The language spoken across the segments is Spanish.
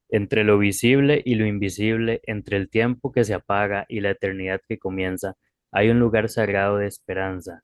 Entre lo visible y lo invisible, entre el tiempo que se apaga y la eternidad que comienza, hay un lugar sagrado de esperanza,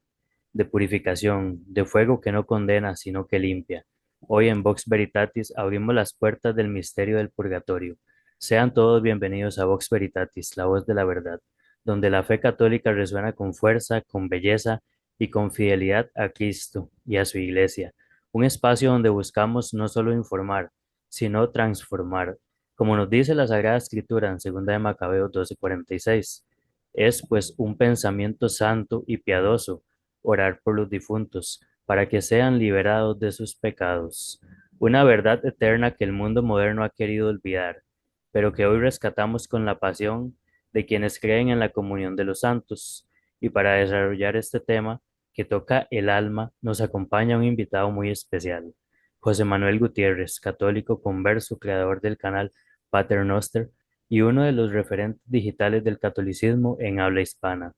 de purificación, de fuego que no condena, sino que limpia. Hoy en Vox Veritatis abrimos las puertas del misterio del purgatorio. Sean todos bienvenidos a Vox Veritatis, la voz de la verdad, donde la fe católica resuena con fuerza, con belleza y con fidelidad a Cristo y a su Iglesia. Un espacio donde buscamos no solo informar, sino transformar. Como nos dice la Sagrada Escritura en 2 de Macabeos 12:46, es pues un pensamiento santo y piadoso orar por los difuntos, para que sean liberados de sus pecados. Una verdad eterna que el mundo moderno ha querido olvidar, pero que hoy rescatamos con la pasión de quienes creen en la comunión de los santos. Y para desarrollar este tema que toca el alma, nos acompaña un invitado muy especial, José Manuel Gutiérrez, católico converso, creador del canal Pater Noster y uno de los referentes digitales del catolicismo en habla hispana.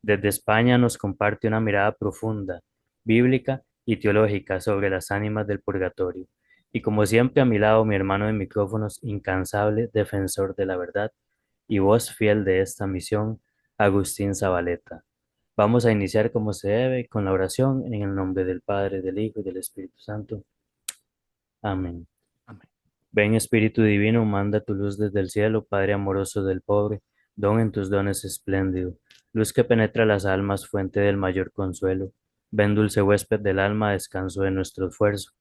Desde España nos comparte una mirada profunda, bíblica y teológica sobre las ánimas del purgatorio. Y como siempre a mi lado mi hermano de micrófonos, incansable defensor de la verdad y voz fiel de esta misión, Agustín Zabaleta. Vamos a iniciar como se debe con la oración en el nombre del Padre, del Hijo y del Espíritu Santo. Amén. Amén. Ven Espíritu Divino, manda tu luz desde el cielo, Padre amoroso del pobre, don en tus dones espléndido, luz que penetra las almas, fuente del mayor consuelo. Ven dulce huésped del alma, descanso de nuestro esfuerzo,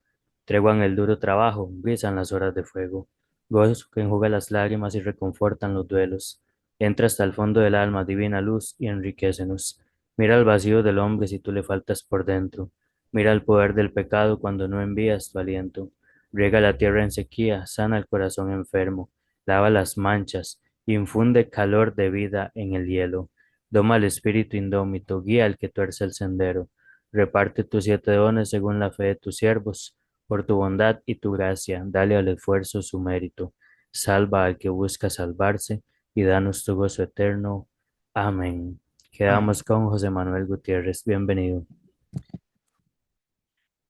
tregua en el duro trabajo, brisa en las horas de fuego, gozo que enjuga las lágrimas y reconfortan los duelos. Entra hasta el fondo del alma, divina luz, y enriquecenos. Mira el vacío del hombre si tú le faltas por dentro. Mira el poder del pecado cuando no envías tu aliento. Riega la tierra en sequía, sana el corazón enfermo, lava las manchas, infunde calor de vida en el hielo. Doma al espíritu indómito, guía al que tuerce el sendero. Reparte tus 7 dones según la fe de tus siervos. Por tu bondad y tu gracia, dale al esfuerzo su mérito. Salva al que busca salvarse y danos tu gozo eterno. Amén. Amén. Quedamos con José Manuel Gutiérrez. Bienvenido.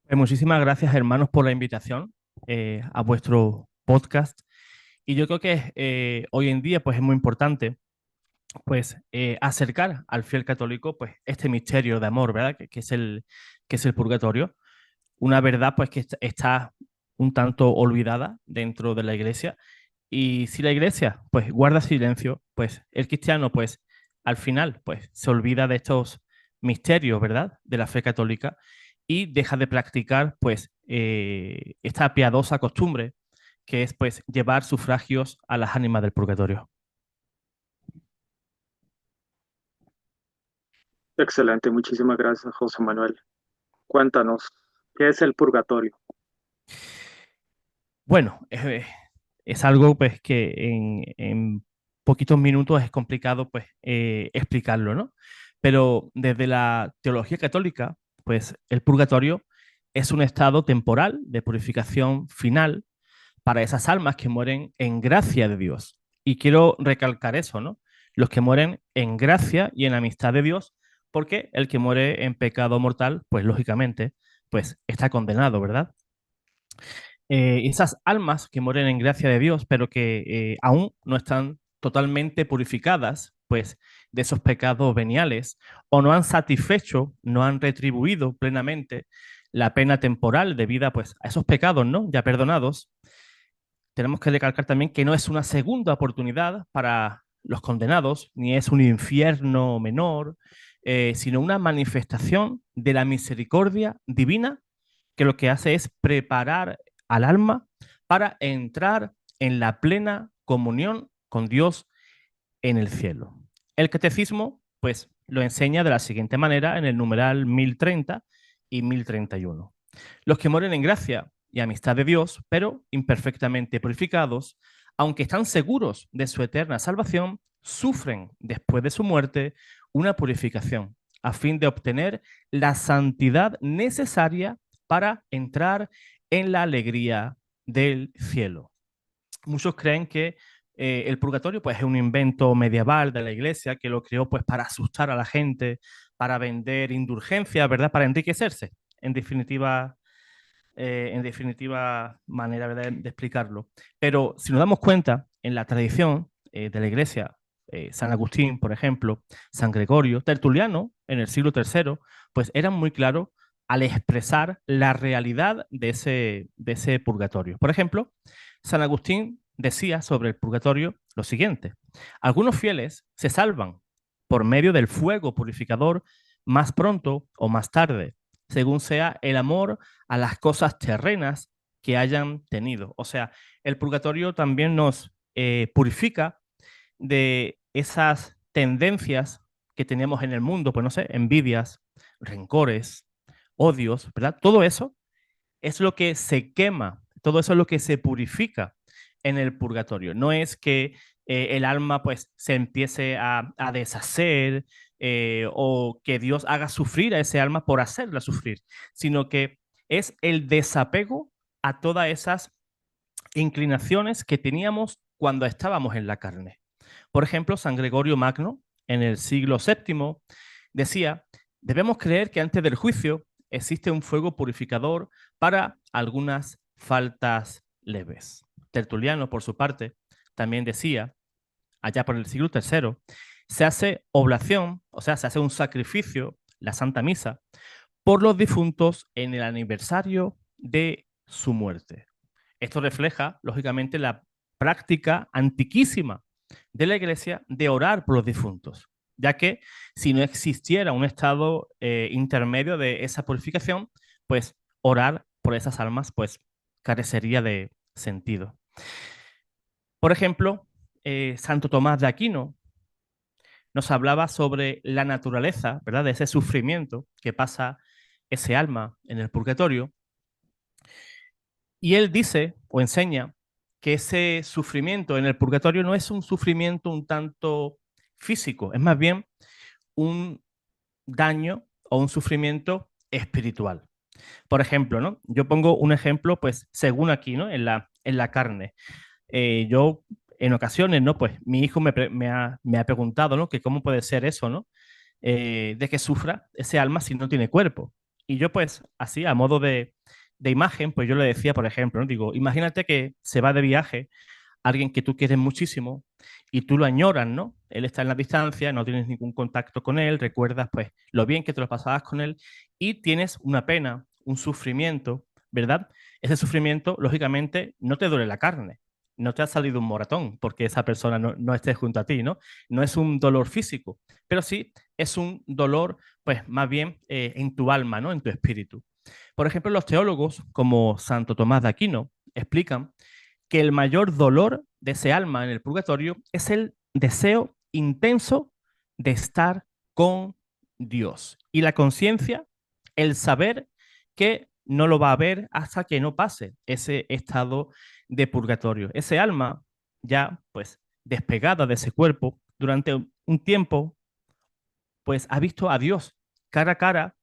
Muchísimas gracias, hermanos, por la invitación a vuestro podcast. Y yo creo que hoy en día pues, es muy importante pues, acercar al fiel católico pues, este misterio de amor, ¿verdad? Que es el purgatorio. Una verdad pues, que está un tanto olvidada dentro de la iglesia. Y si la iglesia pues, guarda silencio, pues el cristiano pues, al final pues, se olvida de estos misterios, ¿verdad? De la fe católica y deja de practicar pues esta piadosa costumbre que es pues llevar sufragios a las ánimas del purgatorio. Excelente, muchísimas gracias, José Manuel. Cuéntanos, ¿qué es el purgatorio? Bueno, es algo pues que en poquitos minutos es complicado pues explicarlo, ¿no? Pero desde la teología católica, pues el purgatorio es un estado temporal de purificación final para esas almas que mueren en gracia de Dios. Y quiero recalcar eso, ¿no? Los que mueren en gracia y en amistad de Dios, porque el que muere en pecado mortal, pues lógicamente, pues está condenado, ¿verdad? Esas almas que mueren en gracia de Dios, pero que aún no están totalmente purificadas, pues, de esos pecados veniales, o no han satisfecho, no han retribuido plenamente la pena temporal debida, pues, a esos pecados, ¿no? Ya perdonados, tenemos que recalcar también que no es una segunda oportunidad para los condenados, ni es un infierno menor, sino una manifestación de la misericordia divina que lo que hace es preparar al alma para entrar en la plena comunión con Dios en el cielo. El catecismo, pues, lo enseña de la siguiente manera en el numeral 1030 y 1031. Los que mueren en gracia y amistad de Dios, pero imperfectamente purificados, aunque están seguros de su eterna salvación, sufren después de su muerte una purificación a fin de obtener la santidad necesaria para entrar en la alegría del cielo. Muchos creen que el purgatorio pues, es un invento medieval de la iglesia que lo creó pues, para asustar a la gente, para vender indulgencia, ¿verdad? Para enriquecerse. En definitiva, en definitiva manera, ¿verdad?, de explicarlo. Pero si nos damos cuenta, en la tradición de la Iglesia, San Agustín, por ejemplo, San Gregorio, Tertuliano, en el siglo III, pues eran muy claros al expresar la realidad de ese purgatorio. Por ejemplo, San Agustín decía sobre el purgatorio lo siguiente: algunos fieles se salvan por medio del fuego purificador más pronto o más tarde, según sea el amor a las cosas terrenas que hayan tenido. O sea, el purgatorio también nos purifica de esas tendencias que teníamos en el mundo, pues no sé, envidias, rencores, odios, ¿verdad? Todo eso es lo que se quema, todo eso es lo que se purifica en el purgatorio. No es que el alma pues se empiece a deshacer o que Dios haga sufrir a ese alma por hacerla sufrir, sino que es el desapego a todas esas inclinaciones que teníamos cuando estábamos en la carne. Por ejemplo, San Gregorio Magno, en el siglo VII, decía: debemos creer que antes del juicio existe un fuego purificador para algunas faltas leves. Tertuliano, por su parte, también decía, allá por el siglo III, se hace oblación, o sea, se hace un sacrificio, la Santa Misa, por los difuntos en el aniversario de su muerte. Esto refleja, lógicamente, la práctica antiquísima de la Iglesia de orar por los difuntos, ya que si no existiera un estado intermedio de esa purificación, pues orar por esas almas pues carecería de sentido. Por ejemplo, Santo Tomás de Aquino nos hablaba sobre la naturaleza, ¿verdad?, de ese sufrimiento que pasa ese alma en el purgatorio, y él dice o enseña que ese sufrimiento en el purgatorio no es un sufrimiento un tanto físico, es más bien un daño o un sufrimiento espiritual. Por ejemplo, ¿no? Yo pongo un ejemplo, pues, según aquí, ¿no? En la carne. Yo, en ocasiones, ¿no? Pues mi hijo me ha preguntado, ¿no? Que cómo puede ser eso, ¿no? De que sufra ese alma si no tiene cuerpo. Y yo, pues, así, a modo de imagen, pues yo le decía, por ejemplo, ¿no? Digo, imagínate que se va de viaje alguien que tú quieres muchísimo y tú lo añoras, ¿no? Él está en la distancia, no tienes ningún contacto con él, recuerdas pues lo bien que te lo pasabas con él y tienes una pena, un sufrimiento, ¿verdad? Ese sufrimiento, lógicamente, no te duele la carne, no te ha salido un moratón porque esa persona no esté junto a ti, ¿no? No es un dolor físico, pero sí es un dolor, pues más bien en tu alma, ¿no? En tu espíritu. Por ejemplo, los teólogos como Santo Tomás de Aquino explican que el mayor dolor de ese alma en el purgatorio es el deseo intenso de estar con Dios. Y la conciencia, el saber que no lo va a ver hasta que no pase ese estado de purgatorio. Ese alma ya pues despegada de ese cuerpo durante un tiempo, pues ha visto a Dios cara a cara,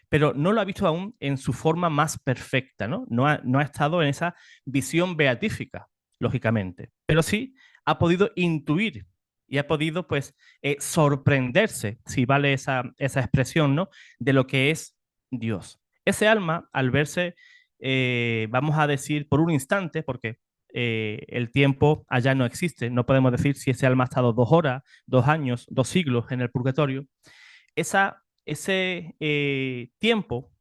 pero no lo ha visto aún en su forma más perfecta, ¿no? No ha estado en esa visión beatífica, lógicamente, pero sí ha podido intuir y ha podido, pues, sorprenderse, si vale esa expresión, ¿no?, de lo que es Dios. Ese alma, al verse, vamos a decir, por un instante, porque el tiempo allá no existe, no podemos decir si ese alma ha estado 2 horas, 2 años, 2 siglos en el purgatorio, ese tiempo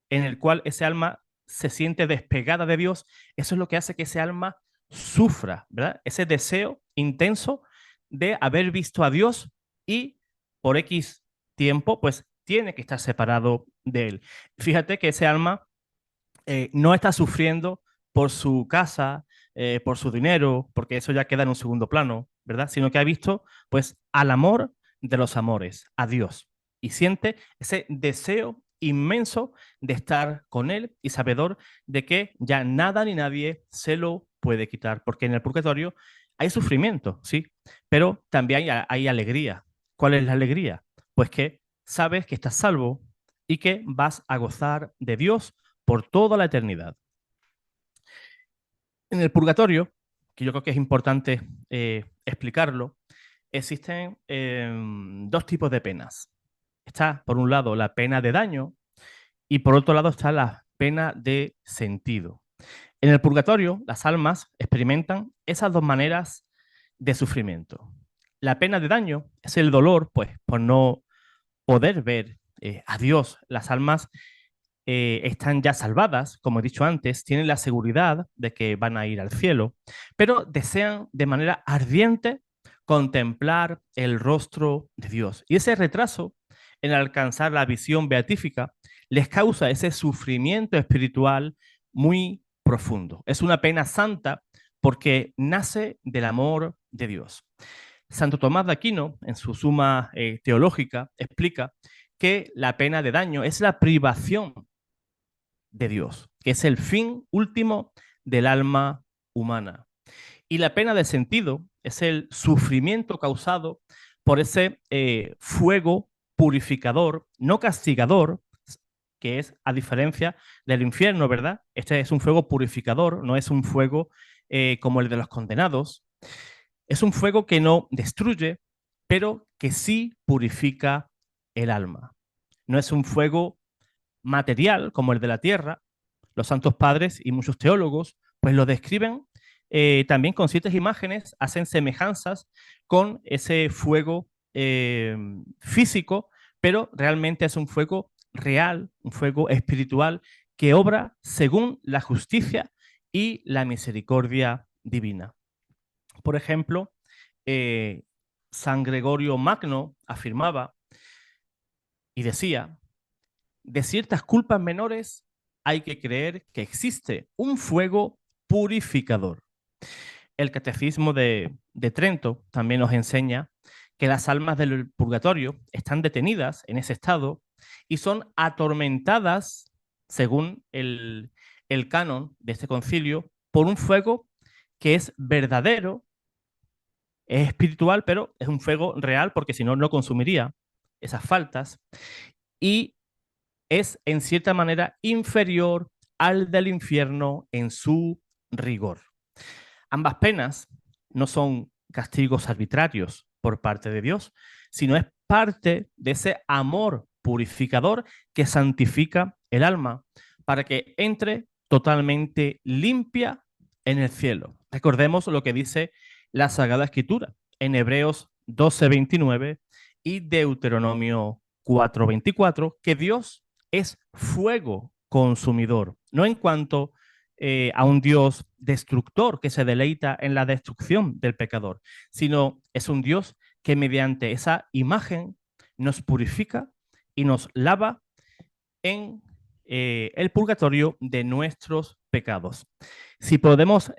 en el cual ese alma se siente despegada de Dios, eso es lo que hace que ese alma sufra, ¿verdad? Ese deseo intenso de haber visto a Dios y por X tiempo, pues tiene que estar separado de él. Fíjate que ese alma no está sufriendo por su casa, por su dinero, porque eso ya queda en un segundo plano, ¿verdad? Sino que ha visto, pues, al amor de los amores, a Dios, y siente ese deseo inmenso de estar con Él y sabedor de que ya nada ni nadie se lo puede quitar, porque en el purgatorio hay sufrimiento, sí, pero también hay alegría. ¿Cuál es la alegría? Pues que sabes que estás salvo y que vas a gozar de Dios por toda la eternidad. En el purgatorio, que yo creo que es importante explicarlo, existen 2 tipos de penas. Está, por un lado, la pena de daño y por otro lado está la pena de sentido. En el purgatorio, las almas experimentan esas dos maneras de sufrimiento. La pena de daño es el dolor, pues, por no poder ver a Dios. Las almas están ya salvadas, como he dicho antes, tienen la seguridad de que van a ir al cielo, pero desean de manera ardiente contemplar el rostro de Dios. Y ese retraso en alcanzar la visión beatífica les causa ese sufrimiento espiritual muy profundo. Es una pena santa porque nace del amor de Dios. Santo Tomás de Aquino, en su Suma Teológica, explica que la pena de daño es la privación de Dios, que es el fin último del alma humana. Y la pena de sentido es el sufrimiento causado por ese fuego purificador, no castigador, que es a diferencia del infierno, ¿verdad? Este es un fuego purificador, no es un fuego como el de los condenados. Es un fuego que no destruye, pero que sí purifica el alma. No es un fuego material como el de la tierra. Los santos padres y muchos teólogos pues lo describen también con ciertas imágenes, hacen semejanzas con ese fuego físico, pero realmente es un fuego real, un fuego espiritual que obra según la justicia y la misericordia divina. Por ejemplo, San Gregorio Magno afirmaba y decía: de ciertas culpas menores hay que creer que existe un fuego purificador. El Catecismo de Trento también nos enseña que las almas del purgatorio están detenidas en ese estado y son atormentadas, según el canon de este concilio, por un fuego que es verdadero, es espiritual, pero es un fuego real porque si no, no consumiría esas faltas. Y es en cierta manera inferior al del infierno en su rigor. Ambas penas no son castigos arbitrarios por parte de Dios, sino es parte de ese amor purificador que santifica el alma para que entre totalmente limpia en el cielo. Recordemos lo que dice la Sagrada Escritura en Hebreos 12:29 y Deuteronomio 4:24, que Dios es fuego consumidor, no en cuanto a un Dios destructor que se deleita en la destrucción del pecador, sino es un Dios que mediante esa imagen nos purifica y nos lava en el purgatorio de nuestros pecados. Si podemos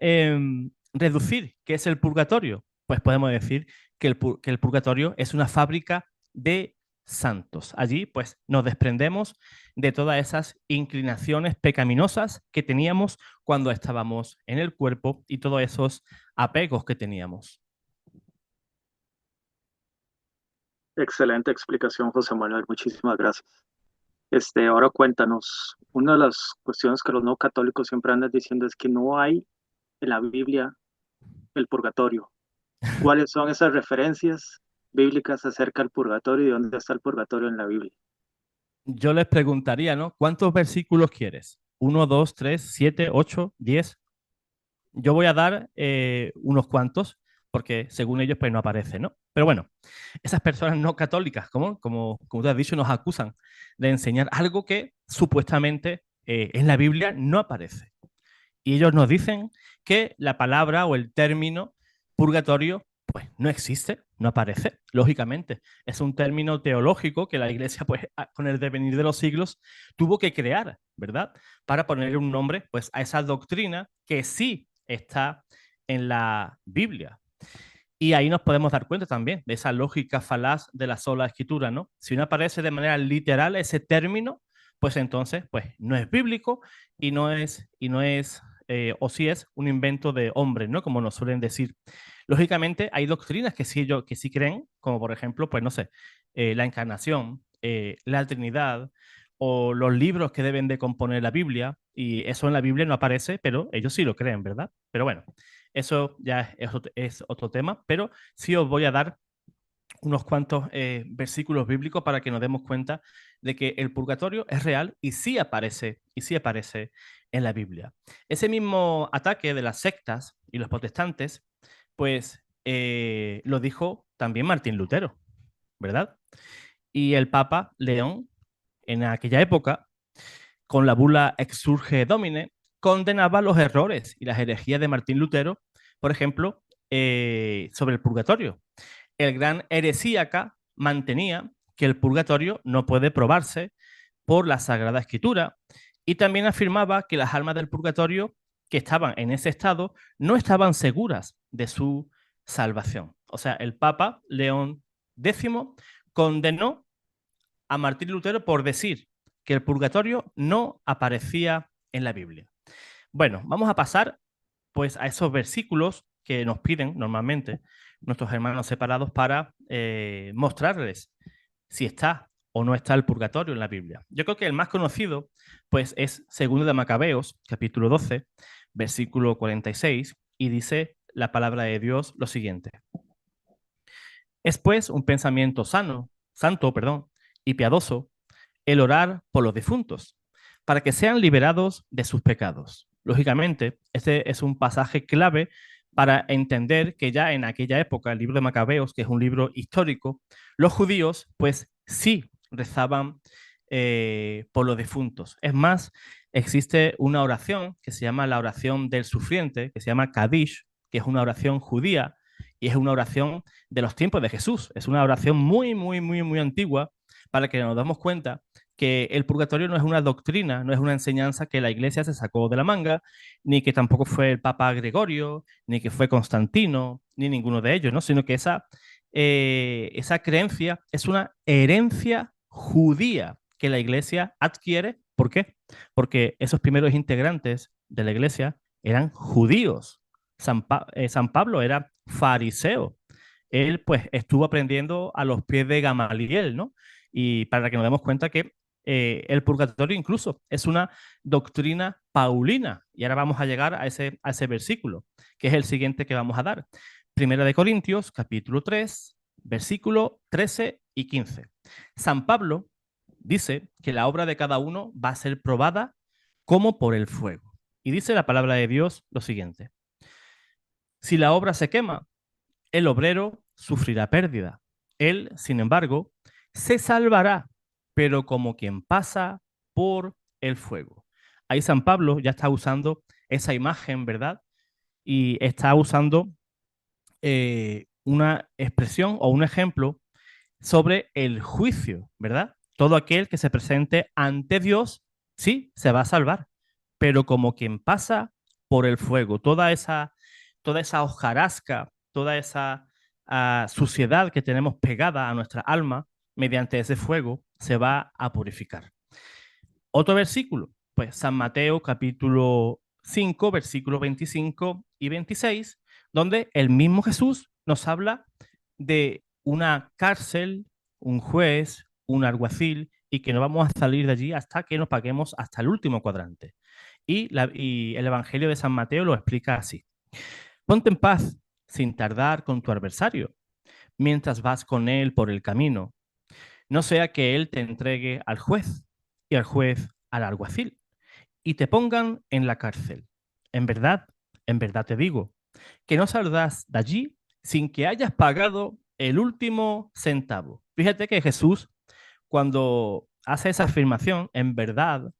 reducir qué es el purgatorio, pues podemos decir que el purgatorio es una fábrica de santos. Allí pues nos desprendemos de todas esas inclinaciones pecaminosas que teníamos cuando estábamos en el cuerpo y todos esos apegos que teníamos. Excelente explicación, José Manuel. Muchísimas gracias. Ahora cuéntanos, una de las cuestiones que los no católicos siempre andan diciendo es que no hay en la Biblia el purgatorio. ¿Cuáles son esas referencias bíblicas acerca del purgatorio y dónde está el purgatorio en la Biblia? Yo les preguntaría, ¿no? ¿Cuántos versículos quieres? ¿1, 2, 3, 7, 8, 10? Yo voy a dar unos cuantos, porque según ellos pues no aparece, ¿no? Pero bueno, esas personas no católicas, como tú has dicho, nos acusan de enseñar algo que supuestamente en la Biblia no aparece. Y ellos nos dicen que la palabra o el término purgatorio pues no existe, no aparece, lógicamente. Es un término teológico que la Iglesia, pues, con el devenir de los siglos, tuvo que crear, ¿verdad? Para poner un nombre, pues, a esa doctrina que sí está en la Biblia. Y ahí nos podemos dar cuenta también de esa lógica falaz de la sola escritura, ¿no? Si no aparece de manera literal ese término, pues entonces, pues, no es bíblico y no es o sí es un invento de hombre, ¿no? Como nos suelen decir. Lógicamente, hay doctrinas que sí creen, como por ejemplo, pues no sé, la encarnación, la Trinidad o los libros que deben de componer la Biblia, y eso en la Biblia no aparece, pero ellos sí lo creen, ¿verdad? Pero bueno, eso ya es otro tema, pero sí os voy a dar unos cuantos versículos bíblicos para que nos demos cuenta de que el purgatorio es real y sí aparece en la Biblia. Ese mismo ataque de las sectas y los protestantes, pues lo dijo también Martín Lutero, ¿verdad? Y el Papa León, en aquella época, con la bula Exsurge Domine, condenaba los errores y las herejías de Martín Lutero, por ejemplo, sobre el purgatorio. El gran heresíaca mantenía que el purgatorio no puede probarse por la Sagrada Escritura y también afirmaba que las almas del purgatorio que estaban en ese estado no estaban seguras de su salvación. O sea, el Papa León X condenó a Martín Lutero por decir que el purgatorio no aparecía en la Biblia. Bueno, vamos a pasar pues a esos versículos que nos piden normalmente nuestros hermanos separados para mostrarles si está o no está el purgatorio en la Biblia. Yo creo que el más conocido pues es 2 de Macabeos, capítulo 12, versículo 46, y dice la palabra de Dios lo siguiente: es pues un pensamiento santo, y piadoso el orar por los difuntos, para que sean liberados de sus pecados. Lógicamente, este es un pasaje clave para entender que ya en aquella época, el libro de Macabeos, que es un libro histórico, los judíos pues sí rezaban por los difuntos. Es más, existe una oración que se llama la oración del sufriente, que se llama Kadish, que es una oración judía y es una oración de los tiempos de Jesús. Es una oración muy, muy, muy, muy antigua para que nos demos cuenta que el purgatorio no es una doctrina, no es una enseñanza que la iglesia se sacó de la manga, ni que tampoco fue el Papa Gregorio, ni que fue Constantino, ni ninguno de ellos, ¿no? Sino que esa creencia es una herencia judía que la iglesia adquiere. ¿Por qué? Porque esos primeros integrantes de la iglesia eran judíos. San Pablo era fariseo. Él pues estuvo aprendiendo a los pies de Gamaliel, ¿no? Y para que nos demos cuenta que el purgatorio incluso es una doctrina paulina. Y ahora vamos a llegar a ese versículo, que es el siguiente que vamos a dar. Primera de Corintios, capítulo 3, versículo 13 y 15. San Pablo dice que la obra de cada uno va a ser probada como por el fuego. Y dice la palabra de Dios lo siguiente: si la obra se quema, el obrero sufrirá pérdida. Él, sin embargo, se salvará, pero como quien pasa por el fuego. Ahí San Pablo ya está usando esa imagen, ¿verdad? Y está usando una expresión o un ejemplo sobre el juicio, ¿verdad? Todo aquel que se presente ante Dios, sí, se va a salvar, pero como quien pasa por el fuego, toda esa hojarasca, toda esa suciedad que tenemos pegada a nuestra alma, mediante ese fuego, se va a purificar. Otro versículo, pues San Mateo capítulo 5, versículos 25 y 26, donde el mismo Jesús nos habla de una cárcel, un juez, un alguacil, y que no vamos a salir de allí hasta que nos paguemos hasta el último cuadrante. Y el Evangelio de San Mateo lo explica así: ponte en paz sin tardar con tu adversario, mientras vas con él por el camino, no sea que él te entregue al juez y al juez al alguacil y te pongan en la cárcel. En verdad te digo, que no saldrás de allí sin que hayas pagado el último centavo. Fíjate que Jesús, cuando hace esa afirmación, en verdad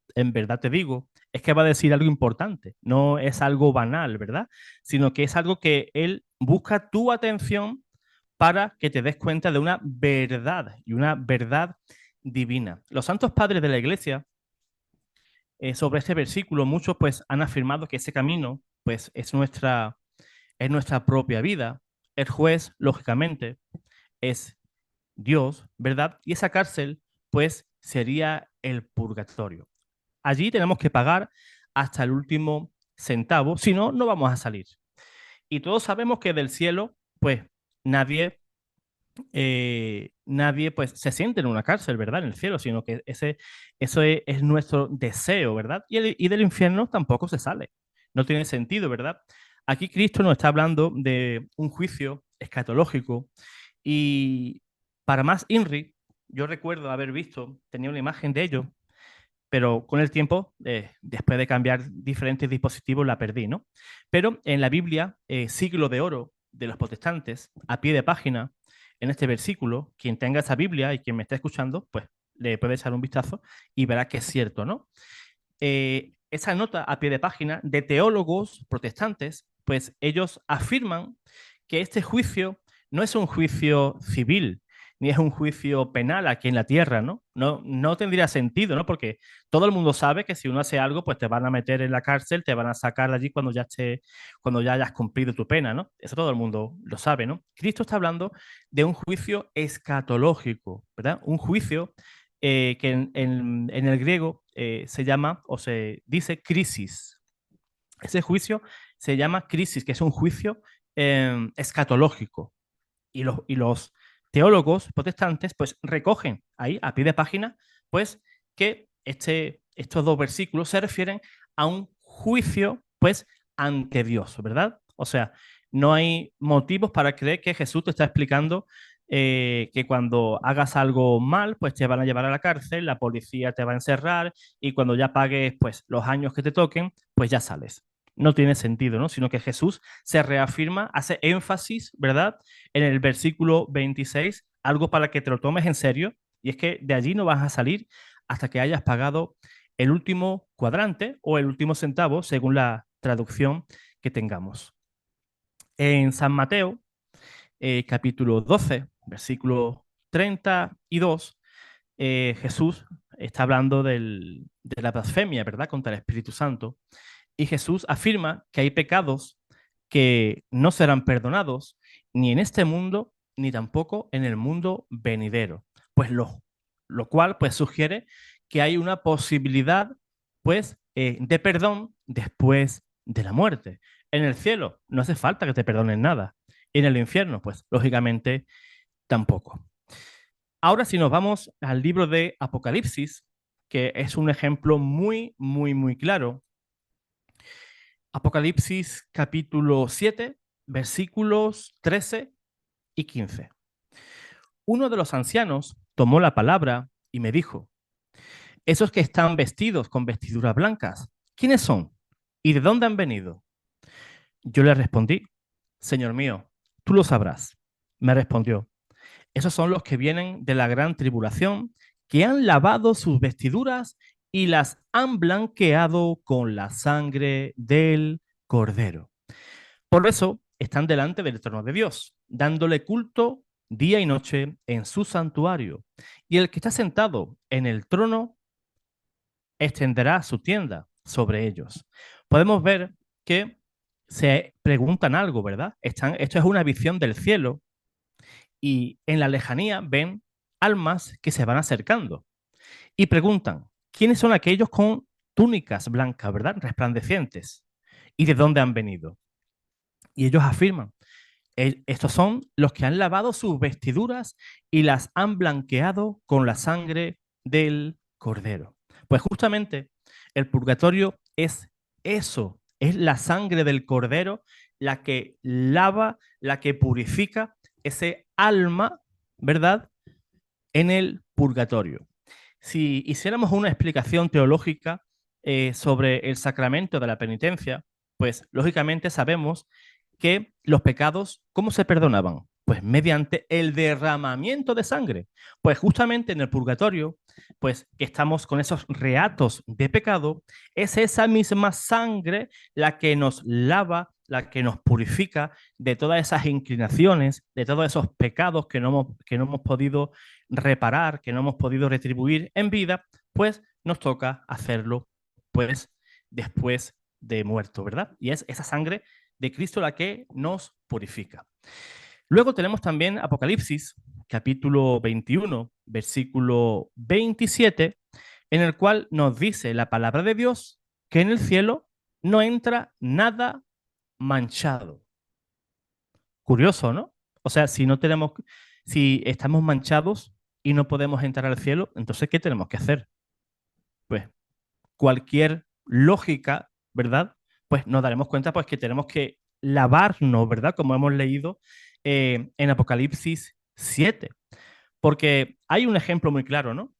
te digo, es que va a decir algo importante, no es algo banal, ¿verdad? Sino que es algo que él busca tu atención para que te des cuenta de una verdad y una verdad divina. Los santos padres de la iglesia, sobre este versículo, muchos pues han afirmado que ese camino pues es nuestra propia vida. El juez, lógicamente, es Dios, ¿verdad? Y esa cárcel pues sería el purgatorio. Allí tenemos que pagar hasta el último centavo, si no, no vamos a salir. Y todos sabemos que del cielo pues nadie nadie pues se siente en una cárcel, ¿verdad? En el cielo, sino que eso es nuestro deseo, ¿verdad? Y del infierno tampoco se sale. No tiene sentido, ¿verdad? Aquí Cristo nos está hablando de un juicio escatológico y Para más INRI, yo recuerdo haber visto, tenía una imagen de ello, pero con el tiempo, después de cambiar diferentes dispositivos, la perdí, ¿no? Pero en la Biblia, Siglo de Oro de los Protestantes, a pie de página, en este versículo, quien tenga esa Biblia y quien me esté escuchando, pues le puede echar un vistazo y verá que es cierto, ¿no? Esa nota a pie de página de teólogos protestantes, pues ellos afirman que este juicio no es un juicio civil, ni es un juicio penal aquí en la tierra, ¿no? No tendría sentido, ¿no? Porque todo el mundo sabe que si uno hace algo, pues te van a meter en la cárcel, te van a sacar allí cuando ya hayas cumplido tu pena, ¿no? Eso todo el mundo lo sabe, ¿no? Cristo está hablando de un juicio escatológico, ¿verdad? Un juicio que en el griego se llama o se dice crisis. Ese juicio se llama crisis, que es un juicio escatológico. Y los teólogos protestantes pues recogen ahí, a pie de página, pues que estos dos versículos se refieren a un juicio pues ante Dios, ¿verdad? O sea, no hay motivos para creer que Jesús te está explicando que cuando hagas algo mal, pues te van a llevar a la cárcel, la policía te va a encerrar y cuando ya pagues pues los años que te toquen, pues ya sales. No tiene sentido, ¿no? Sino que Jesús se reafirma, hace énfasis, ¿verdad? En el versículo 26, algo para que te lo tomes en serio, y es que de allí no vas a salir hasta que hayas pagado el último cuadrante o el último centavo, según la traducción que tengamos. En San Mateo, capítulo 12, versículo 32, Jesús está hablando de la blasfemia, ¿verdad?, contra el Espíritu Santo. Y Jesús afirma que hay pecados que no serán perdonados ni en este mundo ni tampoco en el mundo venidero. Pues lo cual pues sugiere que hay una posibilidad pues de perdón después de la muerte. En el cielo no hace falta que te perdonen nada. En el infierno pues lógicamente tampoco. Ahora si nos vamos al libro de Apocalipsis, que es un ejemplo muy, muy, muy claro. Apocalipsis capítulo 7, versículos 13 y 15. Uno de los ancianos tomó la palabra y me dijo, esos que están vestidos con vestiduras blancas, ¿quiénes son? ¿Y de dónde han venido? Yo le respondí, Señor mío, tú lo sabrás. Me respondió, esos son los que vienen de la gran tribulación, que han lavado sus vestiduras y las han blanqueado con la sangre del Cordero. Por eso están delante del trono de Dios, dándole culto día y noche en su santuario. Y el que está sentado en el trono extenderá su tienda sobre ellos. Podemos ver que se preguntan algo, ¿verdad? Esto es una visión del cielo y en la lejanía ven almas que se van acercando y preguntan, ¿quiénes son aquellos con túnicas blancas, ¿verdad? Resplandecientes. ¿Y de dónde han venido? Y ellos afirman, estos son los que han lavado sus vestiduras y las han blanqueado con la sangre del Cordero. Pues justamente el purgatorio es eso, es la sangre del Cordero la que lava, la que purifica ese alma, ¿verdad? En el purgatorio. Si hiciéramos una explicación teológica sobre el sacramento de la penitencia, pues lógicamente sabemos que los pecados, ¿cómo se perdonaban? Pues mediante el derramamiento de sangre. Pues justamente en el purgatorio, pues que estamos con esos reatos de pecado, es esa misma sangre la que nos lava, la que nos purifica de todas esas inclinaciones, de todos esos pecados que no hemos podido reparar, que no hemos podido retribuir en vida, pues nos toca hacerlo pues después de muerto, ¿verdad? Y es esa sangre de Cristo la que nos purifica. Luego tenemos también Apocalipsis, capítulo 21, versículo 27, en el cual nos dice la palabra de Dios que en el cielo no entra nada manchado. Curioso, ¿no? O sea, si estamos manchados y no podemos entrar al cielo, entonces ¿qué tenemos que hacer? Pues cualquier lógica, ¿verdad? Pues nos daremos cuenta pues que tenemos que lavarnos, ¿verdad? Como hemos leído en Apocalipsis 7. Porque hay un ejemplo muy claro, ¿no?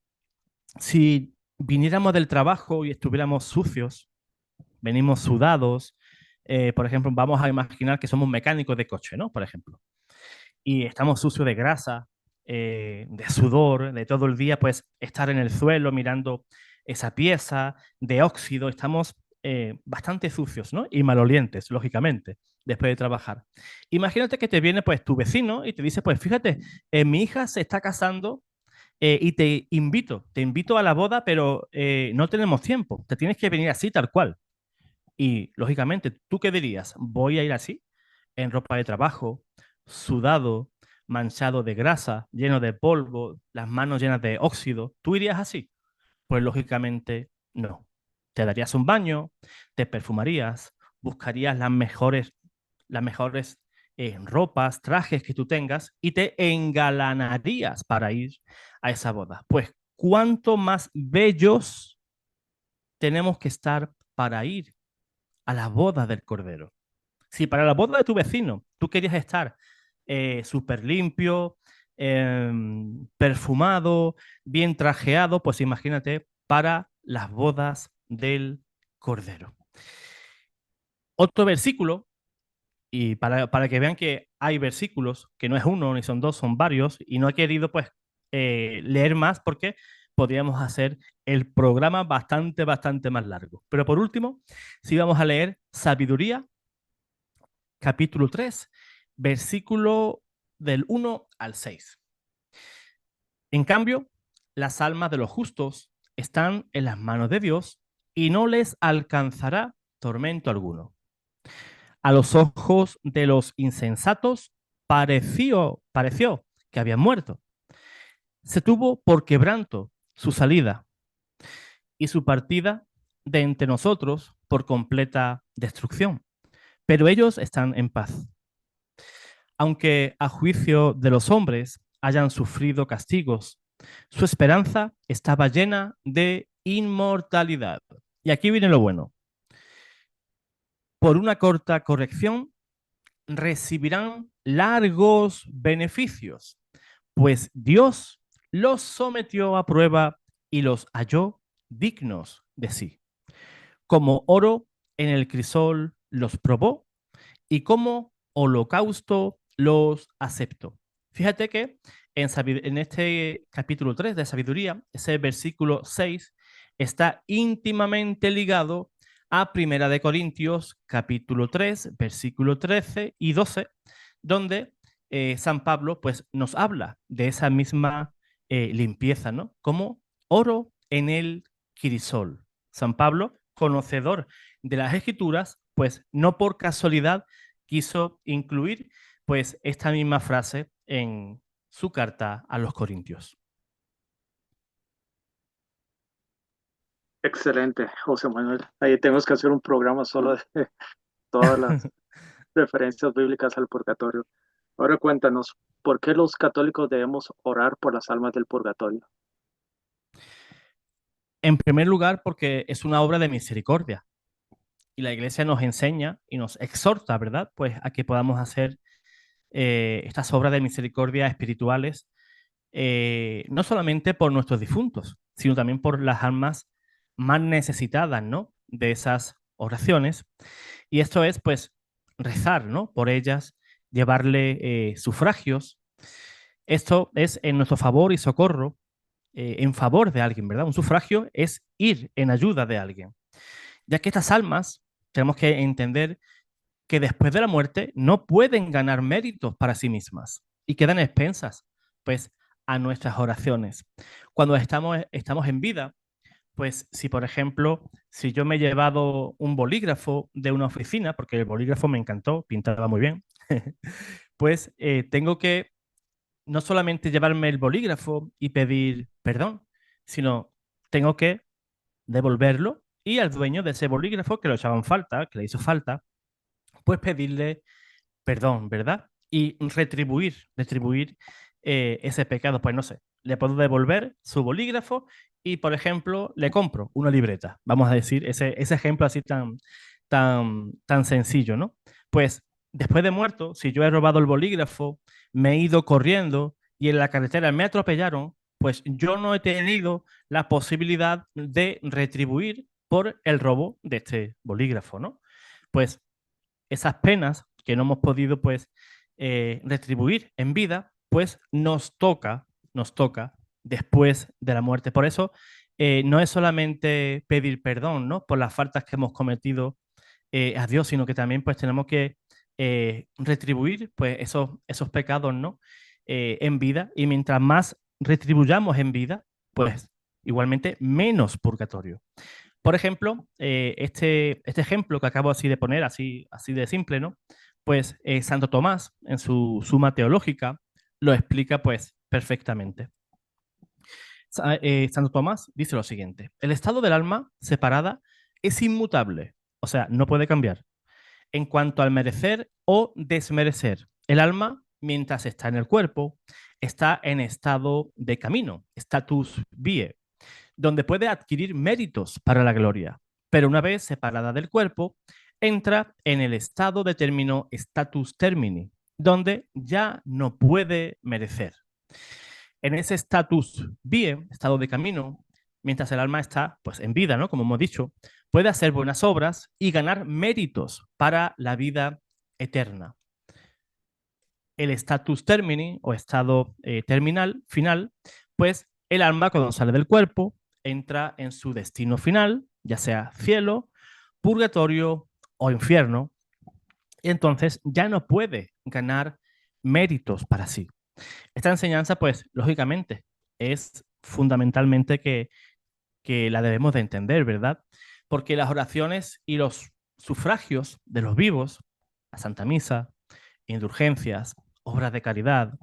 Si viniéramos del trabajo y estuviéramos sucios, venimos sudados, por ejemplo, vamos a imaginar que somos mecánicos de coche, ¿no? Por ejemplo, y estamos sucios de grasa, de sudor, de todo el día, pues estar en el suelo mirando esa pieza, de óxido, estamos bastante sucios, ¿no? Y malolientes, lógicamente, después de trabajar. Imagínate que te viene pues tu vecino y te dice, pues fíjate, mi hija se está casando y te invito a la boda, pero no tenemos tiempo, te tienes que venir así, tal cual. Y lógicamente, ¿tú qué dirías? ¿Voy a ir así? En ropa de trabajo, sudado, manchado de grasa, lleno de polvo, las manos llenas de óxido. ¿Tú irías así? Pues lógicamente no. Te darías un baño, te perfumarías, buscarías las mejores ropas, trajes que tú tengas y te engalanarías para ir a esa boda. Pues cuánto más bellos tenemos que estar para ir a la boda del Cordero. Si para la boda de tu vecino tú querías estar súper limpio, perfumado, bien trajeado, pues imagínate para las bodas del Cordero. Otro versículo, y para que vean que hay versículos, que no es uno ni son dos, son varios, y no he querido pues leer más porque podríamos hacer el programa bastante más largo. Pero por último, si vamos a leer Sabiduría capítulo 3, versículo del 1 al 6. En cambio, las almas de los justos están en las manos de Dios y no les alcanzará tormento alguno. A los ojos de los insensatos pareció que habían muerto. Se tuvo por quebranto su salida y su partida de entre nosotros por completa destrucción. Pero ellos están en paz. Aunque a juicio de los hombres hayan sufrido castigos, su esperanza estaba llena de inmortalidad. Y aquí viene lo bueno. Por una corta corrección recibirán largos beneficios, pues Dios los sometió a prueba y los halló dignos de sí. Como oro en el crisol los probó y como holocausto los acepto. Fíjate que en este capítulo 3 de Sabiduría, ese versículo 6 está íntimamente ligado a Primera de Corintios, capítulo 3, versículo 13 y 12, donde San Pablo pues, nos habla de esa misma limpieza, ¿no? Como oro en el crisol. San Pablo, conocedor de las Escrituras, pues no por casualidad quiso incluir pues esta misma frase en su carta a los Corintios. Excelente, José Manuel. Ahí tenemos que hacer un programa solo de todas las referencias bíblicas al purgatorio. Ahora cuéntanos, ¿por qué los católicos debemos orar por las almas del purgatorio? En primer lugar, porque es una obra de misericordia y la Iglesia nos enseña y nos exhorta, ¿verdad? Pues a que podamos hacer estas obras de misericordia espirituales, no solamente por nuestros difuntos, sino también por las almas más necesitadas, ¿no? De esas oraciones. Y esto es, pues, rezar, ¿no? Por ellas, llevarle sufragios. Esto es en nuestro favor y socorro, en favor de alguien, ¿verdad? Un sufragio es ir en ayuda de alguien. Ya que estas almas, tenemos que entender que después de la muerte no pueden ganar méritos para sí mismas y quedan expensas, pues, a nuestras oraciones. Cuando estamos en vida, pues si por ejemplo, si yo me he llevado un bolígrafo de una oficina, porque el bolígrafo me encantó, pintaba muy bien, pues tengo que no solamente llevarme el bolígrafo y pedir perdón, sino tengo que devolverlo y al dueño de ese bolígrafo que lo echaban falta, que le hizo falta, pues pedirle perdón, ¿verdad? Y retribuir ese pecado. Pues no sé, le puedo devolver su bolígrafo y, por ejemplo, le compro una libreta. Vamos a decir ese ejemplo así tan sencillo, ¿no? Pues después de muerto, si yo he robado el bolígrafo, me he ido corriendo y en la carretera me atropellaron, pues yo no he tenido la posibilidad de retribuir por el robo de este bolígrafo, ¿no? Pues esas penas que no hemos podido, pues, retribuir en vida, pues nos toca después de la muerte. Por eso no es solamente pedir perdón, ¿no? Por las faltas que hemos cometido a Dios, sino que también pues tenemos que retribuir pues esos pecados, ¿no? En vida, y mientras más retribuyamos en vida, pues igualmente menos purgatorio. Por ejemplo, este ejemplo que acabo así de poner, así de simple, ¿no? Pues Santo Tomás, en su Suma Teológica, lo explica pues perfectamente. Santo Tomás dice lo siguiente: el estado del alma separada es inmutable, o sea, no puede cambiar. En cuanto al merecer o desmerecer, el alma, mientras está en el cuerpo, está en estado de camino, status vie, donde puede adquirir méritos para la gloria, pero una vez separada del cuerpo, entra en el estado de término, status termini, donde ya no puede merecer. En ese status vie, estado de camino, mientras el alma está pues en vida, ¿no? Como hemos dicho, puede hacer buenas obras y ganar méritos para la vida eterna. El status termini o estado terminal, final, pues el alma cuando sale del cuerpo entra en su destino final, ya sea cielo, purgatorio o infierno, y entonces ya no puede ganar méritos para sí. Esta enseñanza, pues, lógicamente, es fundamentalmente que la debemos de entender, ¿verdad? Porque las oraciones y los sufragios de los vivos, la Santa Misa, indulgencias, obras de caridad,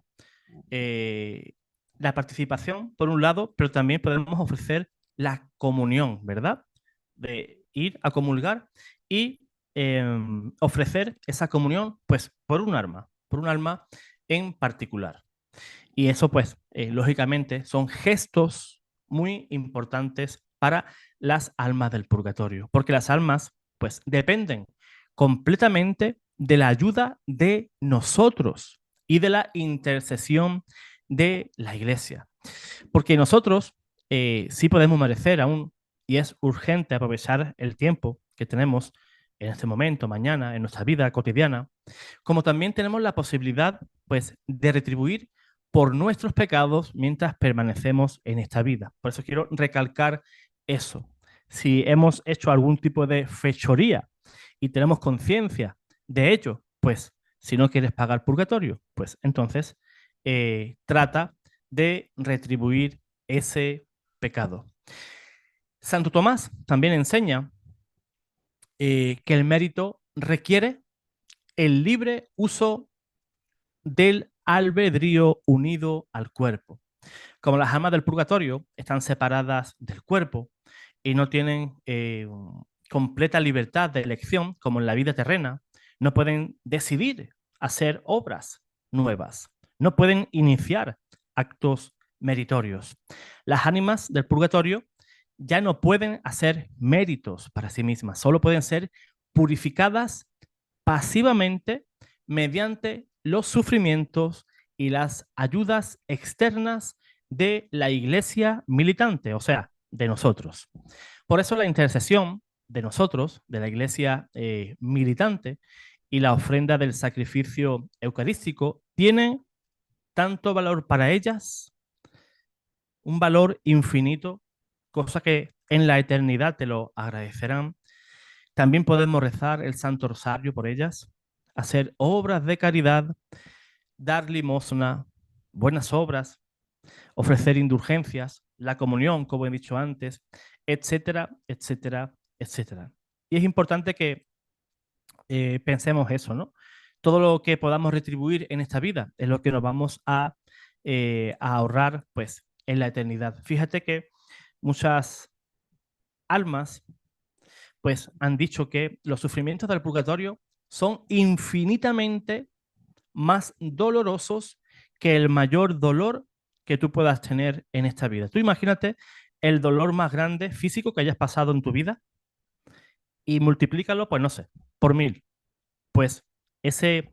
eh, la participación, por un lado, pero también podemos ofrecer la comunión, ¿verdad? De ir a comulgar y ofrecer esa comunión, pues, por un alma en particular. Y eso, pues, lógicamente, son gestos muy importantes para las almas del purgatorio, porque las almas, pues, dependen completamente de la ayuda de nosotros y de la intercesión de la Iglesia. Porque nosotros sí podemos merecer aún, y es urgente aprovechar el tiempo que tenemos en este momento, mañana, en nuestra vida cotidiana, como también tenemos la posibilidad, pues, de retribuir por nuestros pecados mientras permanecemos en esta vida. Por eso quiero recalcar eso. Si hemos hecho algún tipo de fechoría y tenemos conciencia de ello, pues si no quieres pagar purgatorio, pues entonces trata de retribuir ese pecado. Santo Tomás también enseña que el mérito requiere el libre uso del albedrío unido al cuerpo. Como las almas del purgatorio están separadas del cuerpo y no tienen completa libertad de elección, como en la vida terrena, no pueden decidir hacer obras nuevas, no pueden iniciar actos meritorios. Las ánimas del purgatorio ya no pueden hacer méritos para sí mismas, solo pueden ser purificadas pasivamente mediante los sufrimientos y las ayudas externas de la iglesia militante, o sea, de nosotros. Por eso la intercesión de nosotros, de la iglesia militante, y la ofrenda del sacrificio eucarístico tienen tanto valor para ellas, un valor infinito, cosa que en la eternidad te lo agradecerán. También podemos rezar el Santo Rosario por ellas, hacer obras de caridad, dar limosna, buenas obras, ofrecer indulgencias, la comunión, como he dicho antes, etcétera, etcétera, etcétera. Y es importante que pensemos eso, ¿no? Todo lo que podamos retribuir en esta vida es lo que nos vamos a ahorrar, pues, en la eternidad. Fíjate que muchas almas, pues, han dicho que los sufrimientos del purgatorio son infinitamente más dolorosos que el mayor dolor que tú puedas tener en esta vida. Tú imagínate el dolor más grande físico que hayas pasado en tu vida y multiplícalo, pues no sé, por 1000. Pues ese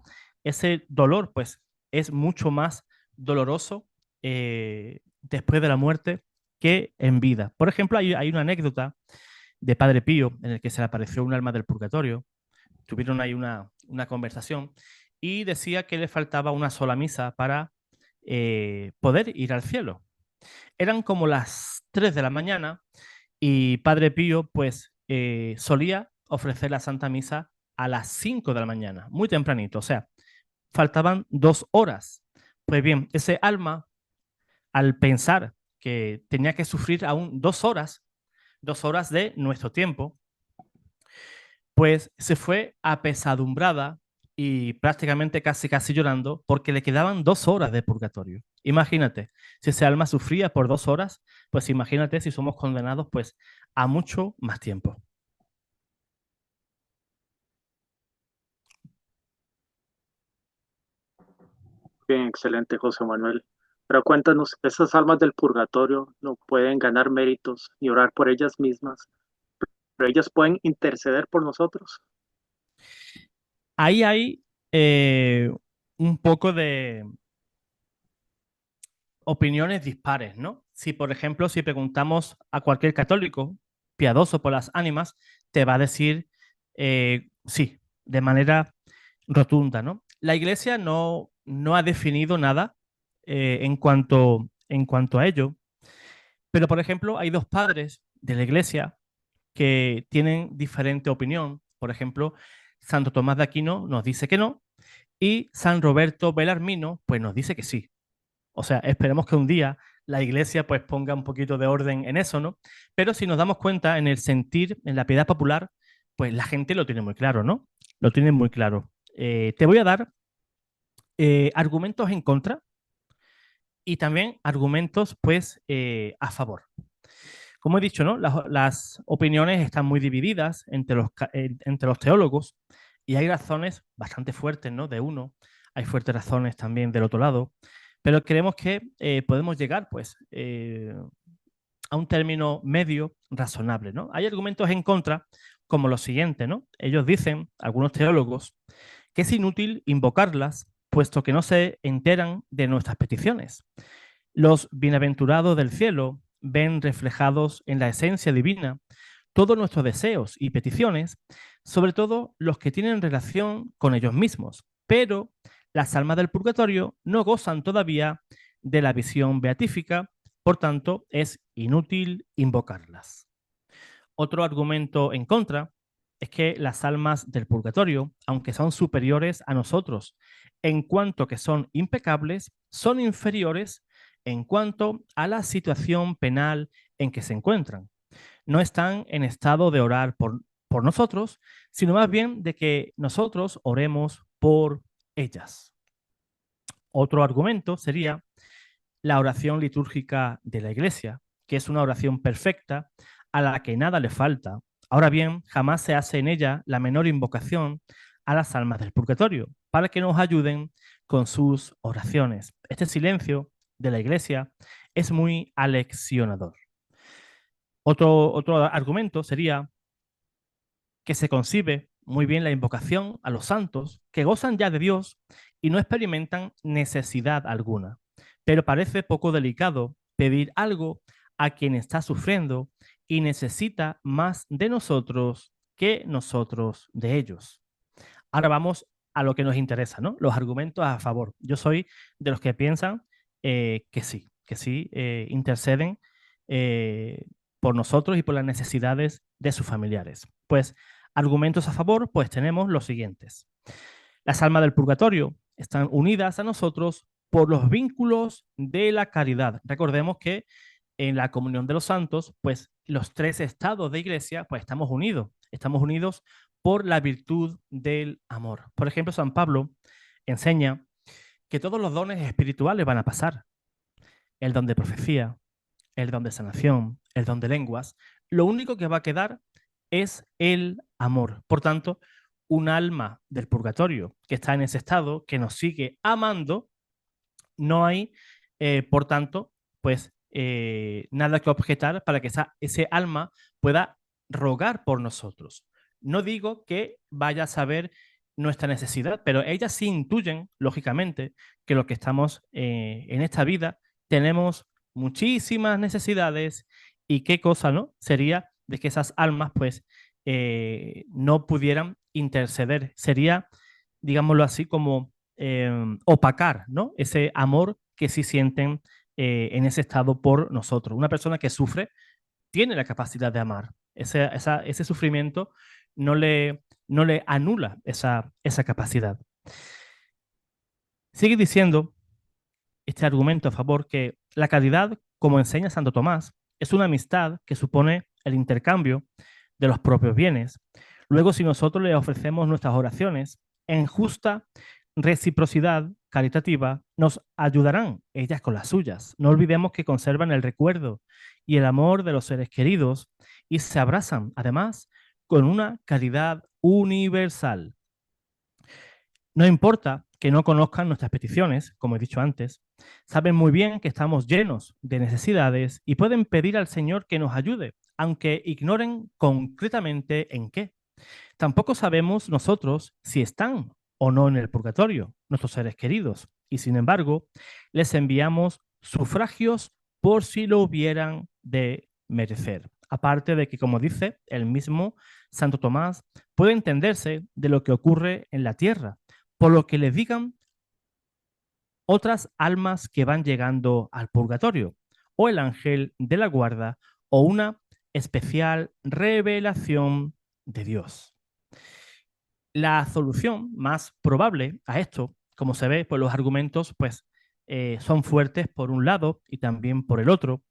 dolor, pues, es mucho más doloroso después de la muerte que en vida. Por ejemplo, hay una anécdota de Padre Pío en el que se le apareció un alma del purgatorio. Tuvieron ahí una conversación y decía que le faltaba una sola misa para poder ir al cielo. Eran como las 3 de la mañana y Padre Pío pues solía ofrecer la Santa Misa a las 5 de la mañana, muy tempranito, o sea, faltaban 2 horas. Pues bien, ese alma, al pensar que tenía que sufrir aún 2 horas de nuestro tiempo, pues se fue apesadumbrada y prácticamente casi llorando porque le quedaban 2 horas de purgatorio. Imagínate, si ese alma sufría por 2 horas, pues imagínate si somos condenados pues a mucho más tiempo. Bien, excelente, José Manuel. Pero cuéntanos, ¿esas almas del purgatorio no pueden ganar méritos y orar por ellas mismas, pero ellas pueden interceder por nosotros? Ahí hay eh, un poco de opiniones dispares, ¿no? Si, por ejemplo, si preguntamos a cualquier católico piadoso por las ánimas, te va a decir sí, de manera rotunda, ¿no? La Iglesia no ha definido nada en cuanto a ello, pero, por ejemplo, hay dos padres de la Iglesia que tienen diferente opinión. Por ejemplo, Santo Tomás de Aquino nos dice que no y San Roberto Belarmino pues nos dice que sí. O sea, esperemos que un día la Iglesia pues ponga un poquito de orden en eso, ¿no? Pero si nos damos cuenta en el sentir, en la piedad popular, pues la gente lo tiene muy claro, ¿no? Lo tiene muy claro. Te voy a dar argumentos en contra y también argumentos pues a favor. Como he dicho, ¿no? Las opiniones están muy divididas entre los teólogos y hay razones bastante fuertes, ¿no? De uno, hay fuertes razones también del otro lado, pero creemos que podemos llegar, pues, a un término medio razonable, ¿no? Hay argumentos en contra, como lo siguiente, ¿no? Ellos dicen, algunos teólogos, que es inútil invocarlas, puesto que no se enteran de nuestras peticiones. Los bienaventurados del cielo ven reflejados en la esencia divina todos nuestros deseos y peticiones, sobre todo los que tienen relación con ellos mismos, pero las almas del purgatorio no gozan todavía de la visión beatífica, por tanto es inútil invocarlas. Otro argumento en contra es que las almas del purgatorio, aunque son superiores a nosotros en cuanto que son impecables, son inferiores en cuanto a la situación penal en que se encuentran. No están en estado de orar por nosotros, sino más bien de que nosotros oremos por ellas. Otro argumento sería la oración litúrgica de la Iglesia, que es una oración perfecta a la que nada le falta. Ahora bien, jamás se hace en ella la menor invocación a las almas del purgatorio para que nos ayuden con sus oraciones. Este silencio de la Iglesia es muy aleccionador. Otro argumento sería que se concibe muy bien la invocación a los santos que gozan ya de Dios y no experimentan necesidad alguna. Pero parece poco delicado pedir algo a quien está sufriendo y necesita más de nosotros que nosotros de ellos. Ahora vamos a lo que nos interesa, ¿no? Los argumentos a favor. Yo soy de los que piensan que sí interceden eh, por nosotros y por las necesidades de sus familiares. Pues argumentos a favor, pues tenemos los siguientes. Las almas del purgatorio están unidas a nosotros por los vínculos de la caridad. Recordemos que en la comunión de los santos, pues los tres estados de iglesia, pues estamos unidos por la virtud del amor. Por ejemplo, San Pablo enseña que todos los dones espirituales van a pasar. El don de profecía, el don de sanación, el don de lenguas. Lo único que va a quedar es el amor. Por tanto, un alma del purgatorio que está en ese estado, que nos sigue amando, no hay, por tanto, pues nada que objetar para que ese alma pueda rogar por nosotros. No digo que vaya a saber nuestra necesidad, pero ellas sí intuyen, lógicamente, que lo que estamos en esta vida tenemos muchísimas necesidades y qué cosa, ¿no? Sería de que esas almas, pues, no pudieran interceder. Sería, digámoslo así, como opacar, ¿no? Ese amor que sí sienten en ese estado por nosotros. Una persona que sufre tiene la capacidad de amar. Ese sufrimiento no le anula esa capacidad. Sigue diciendo este argumento a favor que la caridad, como enseña Santo Tomás, es una amistad que supone el intercambio de los propios bienes. Luego, si nosotros le ofrecemos nuestras oraciones en justa reciprocidad caritativa, nos ayudarán ellas con las suyas. No olvidemos que conservan el recuerdo y el amor de los seres queridos y se abrazan, además, con una caridad universal. No importa que no conozcan nuestras peticiones, como he dicho antes, saben muy bien que estamos llenos de necesidades y pueden pedir al Señor que nos ayude, aunque ignoren concretamente en qué. Tampoco sabemos nosotros si están o no en el purgatorio, nuestros seres queridos, y sin embargo, les enviamos sufragios por si lo hubieran de merecer. Aparte de que, como dice el mismo Santo Tomás, puede entenderse de lo que ocurre en la tierra, por lo que le digan otras almas que van llegando al purgatorio, o el ángel de la guarda, o una especial revelación de Dios. La solución más probable a esto, como se ve, pues los argumentos pues, son fuertes por un lado y también por el otro,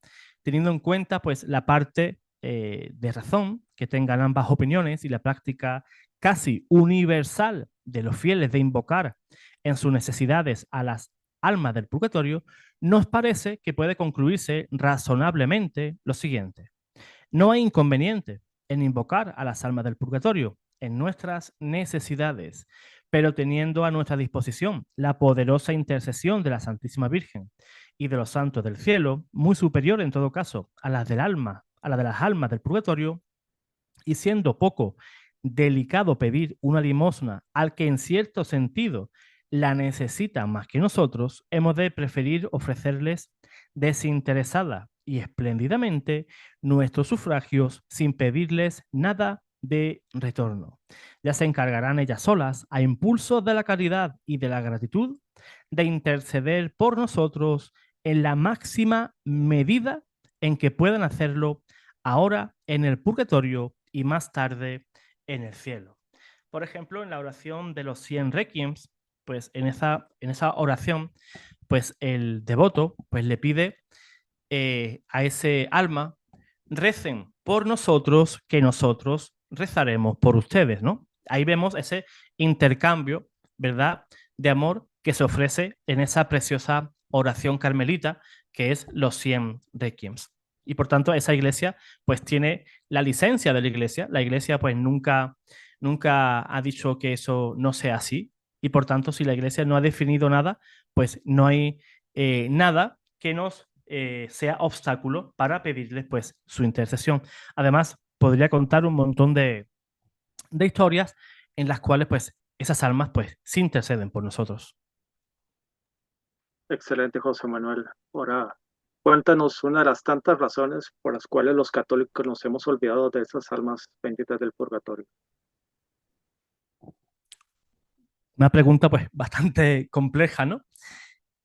teniendo en cuenta pues, la parte de razón que tengan ambas opiniones y la práctica casi universal de los fieles de invocar en sus necesidades a las almas del purgatorio, nos parece que puede concluirse razonablemente lo siguiente. No hay inconveniente en invocar a las almas del purgatorio en nuestras necesidades, pero teniendo a nuestra disposición la poderosa intercesión de la Santísima Virgen y de los santos del cielo, muy superior en todo caso a las del alma, a la de las almas del purgatorio, y siendo poco delicado pedir una limosna al que en cierto sentido la necesita más que nosotros, hemos de preferir ofrecerles desinteresada y espléndidamente nuestros sufragios sin pedirles nada de retorno. Ya se encargarán ellas solas, a impulso de la caridad y de la gratitud, de interceder por nosotros en la máxima medida en que puedan hacerlo ahora en el purgatorio y más tarde en el cielo. Por ejemplo, en la oración de los 100 requiems, pues en esa oración, pues el devoto pues le pide a ese alma, recen por nosotros que nosotros rezaremos por ustedes, ¿no? Ahí vemos ese intercambio, ¿verdad?, de amor que se ofrece en esa preciosa oración carmelita que es los 100 requiems. Y por tanto esa iglesia pues tiene la licencia de la iglesia pues nunca ha dicho que eso no sea así y por tanto si la iglesia no ha definido nada pues no hay nada que nos sea obstáculo para pedirles pues su intercesión. Además podría contar un montón de historias en las cuales pues esas almas pues sí interceden por nosotros. Excelente, José Manuel. Ahora, cuéntanos una de las tantas razones por las cuales los católicos nos hemos olvidado de esas almas benditas del purgatorio. Una pregunta pues bastante compleja, ¿no?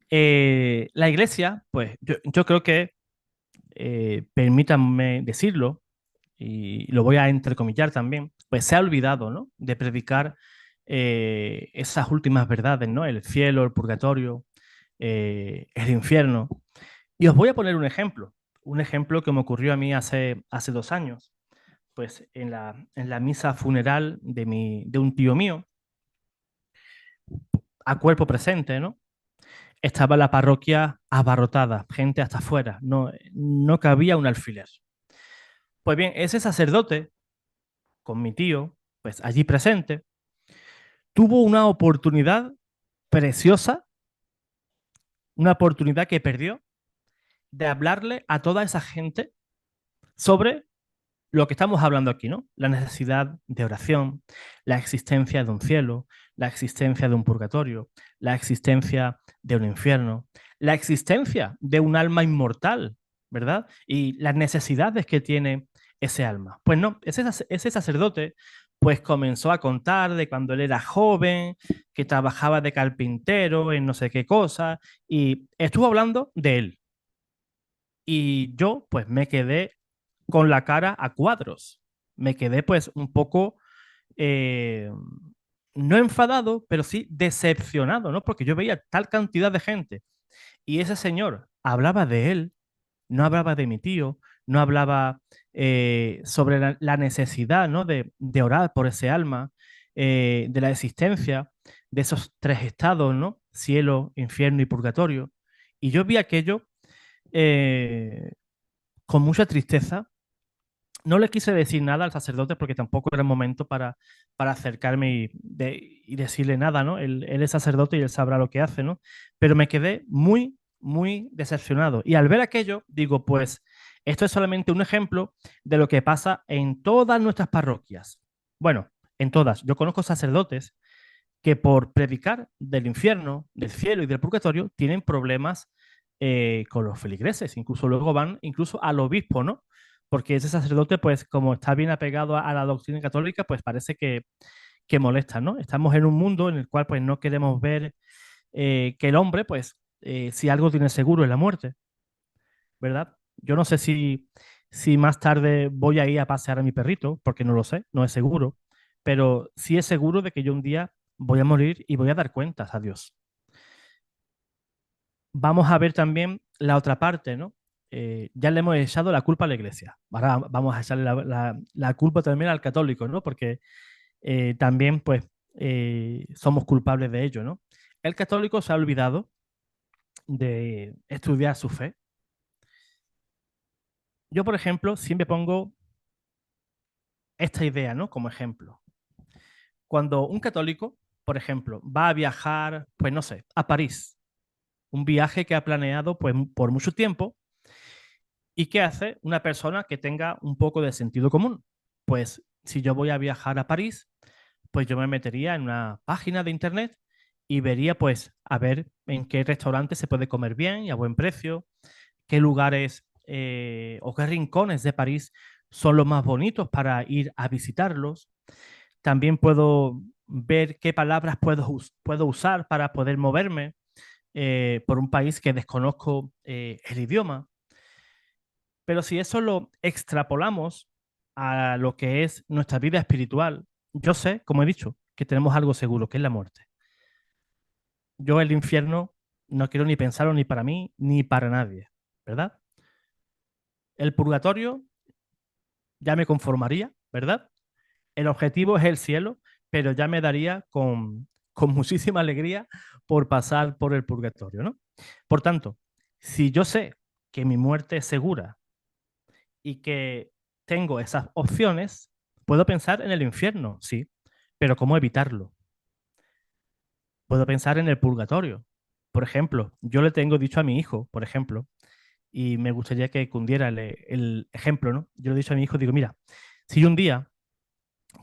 La iglesia, pues yo creo que, permítanme decirlo, y lo voy a entrecomillar también, pues se ha olvidado, ¿no?, de predicar esas últimas verdades, ¿no? El cielo, el purgatorio, el infierno. Y os voy a poner un ejemplo que me ocurrió a mí hace 2 años, pues en la misa funeral de un tío mío, a cuerpo presente, ¿no? Estaba la parroquia abarrotada, gente hasta afuera, no cabía un alfiler. Pues bien, ese sacerdote, con mi tío, pues allí presente, tuvo una oportunidad preciosa, una oportunidad que perdió, de hablarle a toda esa gente sobre lo que estamos hablando aquí, ¿no? La necesidad de oración, la existencia de un cielo, la existencia de un purgatorio, la existencia de un infierno, la existencia de un alma inmortal, ¿verdad? Y las necesidades que tiene ese alma. Pues no, ese sacerdote pues comenzó a contar de cuando él era joven, que trabajaba de carpintero en no sé qué cosa, y estuvo hablando de él. Y yo pues me quedé con la cara a cuadros. Me quedé pues un poco, eh, no enfadado, pero sí decepcionado, ¿no? Porque yo veía tal cantidad de gente y ese señor hablaba de él, no hablaba de mi tío, no hablaba sobre la necesidad, ¿no? de orar por ese alma, de la existencia de esos tres estados, ¿no? Cielo, infierno y purgatorio. Y yo vi aquello eh, con mucha tristeza. No le quise decir nada al sacerdote porque tampoco era el momento para acercarme y decirle nada, ¿no? Él es sacerdote y él sabrá lo que hace, ¿no? Pero me quedé muy, muy decepcionado. Y al ver aquello, digo, pues esto es solamente un ejemplo de lo que pasa en todas nuestras parroquias. Bueno, en todas. Yo conozco sacerdotes que por predicar del infierno, del cielo y del purgatorio tienen problemas con los feligreses, incluso luego van incluso al obispo, ¿no? Porque ese sacerdote, pues como está bien apegado a la doctrina católica, pues parece que molesta, ¿no? Estamos en un mundo en el cual pues no queremos ver que el hombre, pues si algo tiene seguro es la muerte, ¿verdad? Yo no sé si más tarde voy a ir a pasear a mi perrito, porque no lo sé, no es seguro, pero sí es seguro de que yo un día voy a morir y voy a dar cuentas a Dios. Vamos a ver también la otra parte, ¿no? Ya le hemos echado la culpa a la iglesia. Ahora vamos a echarle la culpa también al católico, ¿no? Porque también, pues, somos culpables de ello, ¿no? El católico se ha olvidado de estudiar su fe. Yo, por ejemplo, siempre pongo esta idea, ¿no? Como ejemplo. Cuando un católico, por ejemplo, va a viajar, pues no sé, a París, un viaje que ha planeado pues, por mucho tiempo. ¿Y qué hace una persona que tenga un poco de sentido común? Pues si yo voy a viajar a París, pues yo me metería en una página de internet y vería pues a ver en qué restaurante se puede comer bien y a buen precio, qué lugares o qué rincones de París son los más bonitos para ir a visitarlos. También puedo ver qué palabras puedo usar para poder moverme por un país que desconozco el idioma. Pero si eso lo extrapolamos a lo que es nuestra vida espiritual, yo sé, como he dicho, que tenemos algo seguro, que es la muerte. Yo el infierno no quiero ni pensarlo ni para mí ni para nadie, ¿verdad? El purgatorio ya me conformaría, ¿verdad? El objetivo es el cielo, pero ya me daría con muchísima alegría por pasar por el purgatorio, ¿no? Por tanto, si yo sé que mi muerte es segura y que tengo esas opciones, puedo pensar en el infierno, sí, pero ¿cómo evitarlo? Puedo pensar en el purgatorio. Por ejemplo, yo le tengo dicho a mi hijo, por ejemplo, y me gustaría que cundiera el ejemplo, ¿no? Yo le he dicho a mi hijo, digo, mira, si yo un día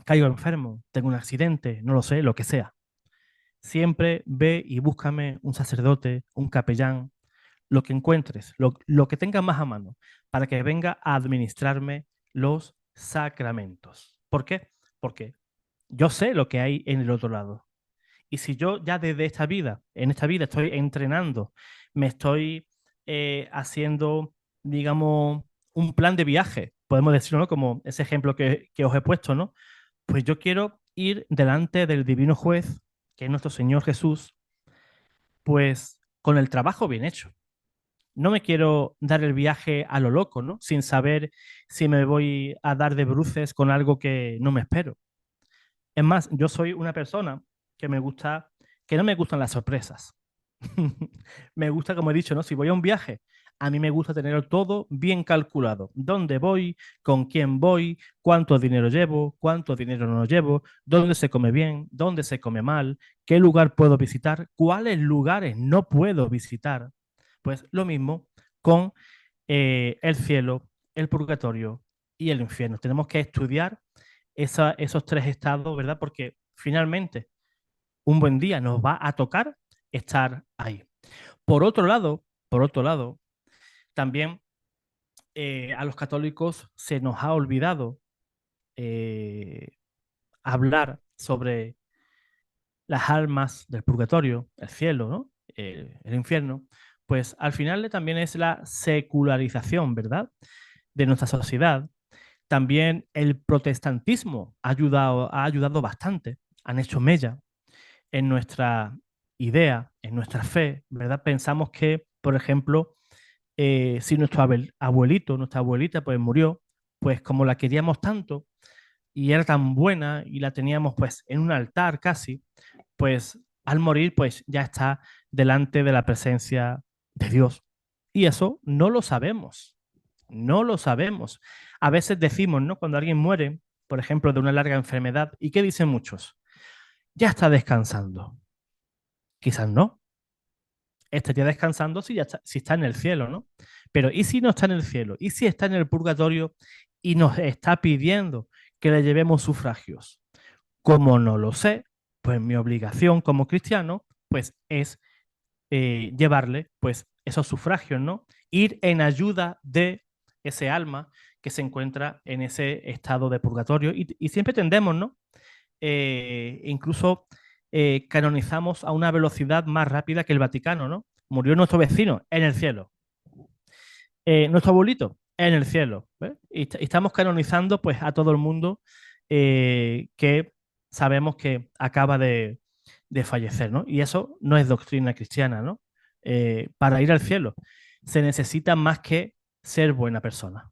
caigo enfermo, tengo un accidente, no lo sé, lo que sea, siempre ve y búscame un sacerdote, un capellán, lo que encuentres, lo que tengas más a mano, para que venga a administrarme los sacramentos. ¿Por qué? Porque yo sé lo que hay en el otro lado. Y si yo ya desde esta vida, en esta vida estoy entrenando, me estoy haciendo, digamos, un plan de viaje, podemos decirlo, ¿no? Como ese ejemplo que os he puesto, ¿no? Pues yo quiero ir delante del divino juez, que es nuestro Señor Jesús, pues con el trabajo bien hecho. No me quiero dar el viaje a lo loco, ¿no? Sin saber si me voy a dar de bruces con algo que no me espero. Es más, yo soy una persona que me gusta, que no me gustan las sorpresas. Me gusta, como he dicho, ¿no? Si voy a un viaje, a mí me gusta tener todo bien calculado. ¿Dónde voy? ¿Con quién voy? ¿Cuánto dinero llevo? ¿Cuánto dinero no llevo? ¿Dónde se come bien? ¿Dónde se come mal? ¿Qué lugar puedo visitar? ¿Cuáles lugares no puedo visitar? Pues lo mismo con el cielo, el purgatorio y el infierno. Tenemos que estudiar esos tres estados, ¿verdad? Porque finalmente un buen día nos va a tocar estar ahí. Por otro lado, por otro lado, también a los católicos se nos ha olvidado eh, hablar sobre las almas del purgatorio, el cielo, ¿no? El infierno, pues al final también es la secularización, ¿verdad? De nuestra sociedad. También el protestantismo ha ayudado bastante, han hecho mella en nuestra idea, en nuestra fe, ¿verdad? Pensamos que, por ejemplo, si nuestro abuelito, nuestra abuelita, pues murió, pues como la queríamos tanto y era tan buena y la teníamos pues en un altar casi, pues al morir pues ya está delante de la presencia de Dios. Y eso no lo sabemos, no lo sabemos. A veces decimos, ¿no? Cuando alguien muere, por ejemplo, de una larga enfermedad, ¿y qué dicen muchos? Ya está descansando. Quizás no, estaría descansando si, ya está, si está en el cielo, ¿no? Pero ¿y si no está en el cielo? ¿Y si está en el purgatorio y nos está pidiendo que le llevemos sufragios? Como no lo sé, pues mi obligación como cristiano, pues es llevarle, pues, esos sufragios, ¿no? Ir en ayuda de ese alma que se encuentra en ese estado de purgatorio. Y siempre tendemos, ¿no? Incluso canonizamos a una velocidad más rápida que el Vaticano, ¿no? Murió nuestro vecino en el cielo. Nuestro abuelito en el cielo. ¿Ves? Y estamos canonizando pues a todo el mundo que sabemos que acaba de fallecer, ¿no? Y eso no es doctrina cristiana, ¿no? Para ir al cielo se necesita más que ser buena persona.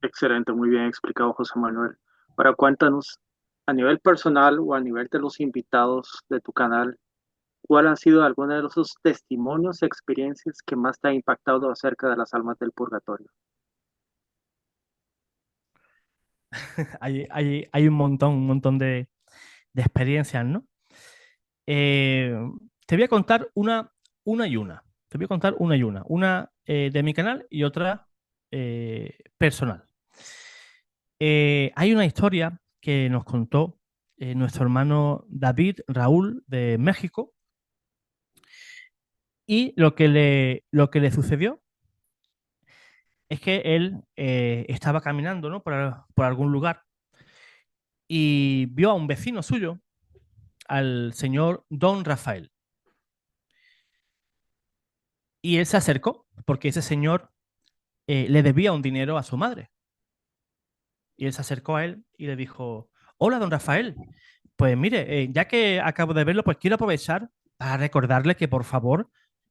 Excelente, muy bien explicado, José Manuel. Ahora cuéntanos, a nivel personal o a nivel de los invitados de tu canal, ¿cuál han sido algunos de esos testimonios, experiencias que más te ha impactado acerca de las almas del purgatorio? Hay un montón de experiencias, ¿no? Eh, Te voy a contar una y una. Te voy a contar una y una. Una de mi canal y otra personal. Hay una historia que nos contó nuestro hermano David Raúl de México y lo que le sucedió es que él estaba caminando, ¿no? Por algún lugar y vio a un vecino suyo, al señor Don Rafael. Y él se acercó porque ese señor le debía un dinero a su madre. Y él se acercó a él y le dijo, hola, don Rafael. Pues mire, ya que acabo de verlo, pues quiero aprovechar para recordarle que por favor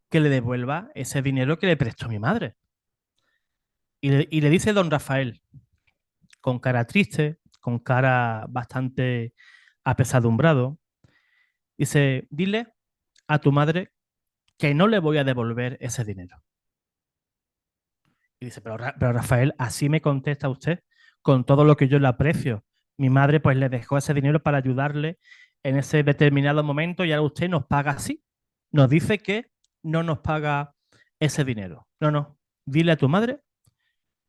que le devuelva ese dinero que le prestó mi madre. Y le dice don Rafael, con cara triste, con cara bastante apesadumbrado, dice, dile a tu madre que no le voy a devolver ese dinero. Y dice, pero Rafael, así me contesta usted con todo lo que yo le aprecio. Mi madre pues le dejó ese dinero para ayudarle en ese determinado momento y ahora usted nos paga así. Nos dice que no nos paga ese dinero. No, no, dile a tu madre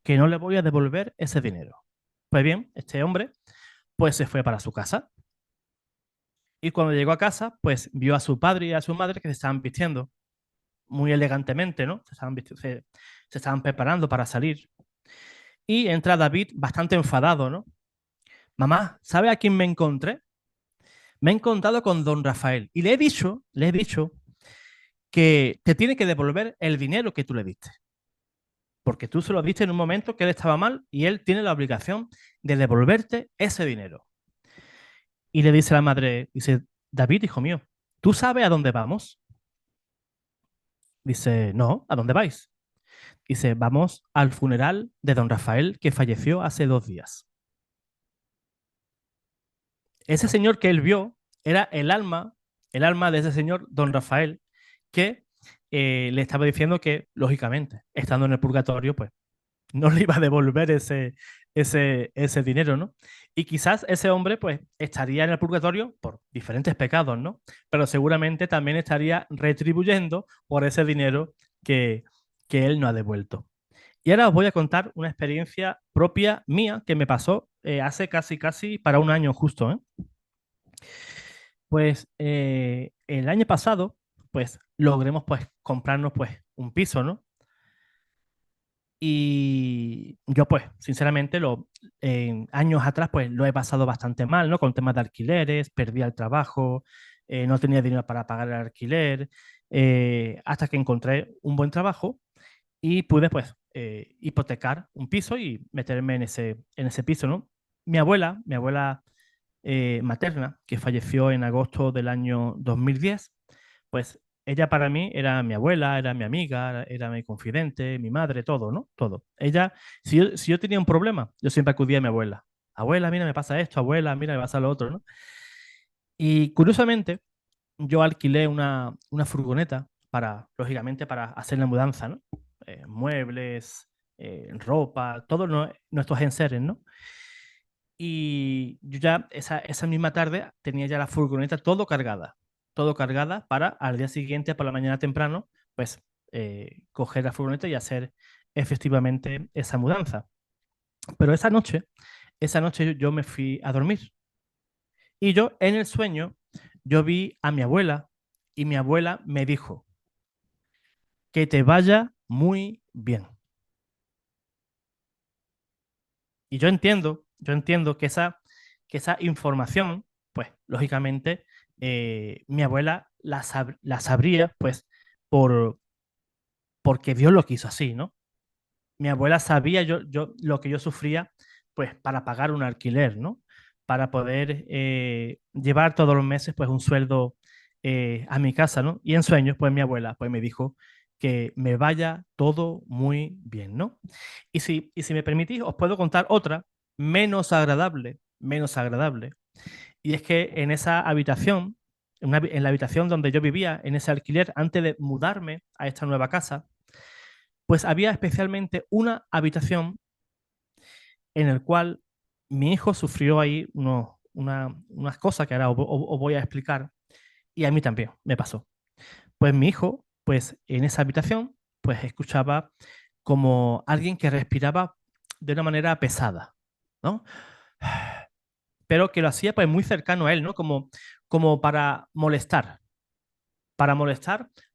que no le voy a devolver ese dinero. Pues bien, este hombre pues se fue para su casa y cuando llegó a casa pues vio a su padre y a su madre que se estaban vistiendo muy elegantemente, ¿no? Se estaban preparando para salir. Y entra David bastante enfadado, ¿no? Mamá, ¿sabe a quién me encontré? Me he encontrado con don Rafael y le he dicho que te tiene que devolver el dinero que tú le diste. Porque tú se lo diste en un momento que él estaba mal y él tiene la obligación de devolverte ese dinero. Y le dice la madre, dice, David, hijo mío, ¿tú sabes a dónde vamos? Dice, no, ¿a dónde vais? Dice, vamos al funeral de don Rafael que falleció hace 2 días. Ese señor que él vio era el alma de ese señor, don Rafael, que le estaba diciendo que, lógicamente, estando en el purgatorio, pues no le iba a devolver ese dinero, ¿no? Y quizás ese hombre, pues, estaría en el purgatorio por diferentes pecados, ¿no? Pero seguramente también estaría retribuyendo por ese dinero que, que él no ha devuelto. Y ahora os voy a contar una experiencia propia mía que me pasó hace casi para un año justo, ¿eh? Pues el año pasado pues logremos pues comprarnos pues un piso, ¿no? Y yo pues, sinceramente, años atrás pues lo he pasado bastante mal, ¿no? Con temas de alquileres, perdía el trabajo, no tenía dinero para pagar el alquiler, hasta que encontré un buen trabajo y pude pues hipotecar un piso y meterme en ese piso, ¿no? Mi abuela materna, que falleció en agosto del año 2010, pues ella para mí era mi abuela, era mi amiga, era mi confidente, mi madre, todo, ¿no? Todo. Ella, si yo tenía un problema, yo siempre acudía a mi abuela. Abuela, mira, me pasa esto, abuela, mira, me pasa lo otro, ¿no? Y curiosamente, yo alquilé una furgoneta para, lógicamente, para hacer la mudanza, ¿no? Muebles, ropa, todos nuestros enseres, ¿no? Y yo ya esa misma tarde tenía ya la furgoneta todo cargada para al día siguiente, por la mañana temprano, pues coger la furgoneta y hacer efectivamente esa mudanza. Pero esa noche yo me fui a dormir y yo en el sueño, yo vi a mi abuela y mi abuela me dijo, que te vaya muy bien. Y yo entiendo que esa información, pues lógicamente, mi abuela la sabría, pues, por, porque Dios lo quiso así, ¿no? Mi abuela sabía lo que yo sufría, pues, para pagar un alquiler, ¿no? Para poder llevar todos los meses, pues, un sueldo a mi casa, ¿no? Y en sueños, pues, mi abuela, pues, me dijo que me vaya todo muy bien, ¿no? Y si me permitís, os puedo contar otra menos agradable. Y es que en esa habitación, en la habitación donde yo vivía, en ese alquiler, antes de mudarme a esta nueva casa, pues había especialmente una habitación en el cual mi hijo sufrió ahí unas cosas que ahora os voy a explicar y a mí también me pasó. Pues mi hijo, pues en esa habitación, pues escuchaba como alguien que respiraba de una manera pesada, ¿no? Pero que lo hacía pues muy cercano a él, ¿no? Como para molestar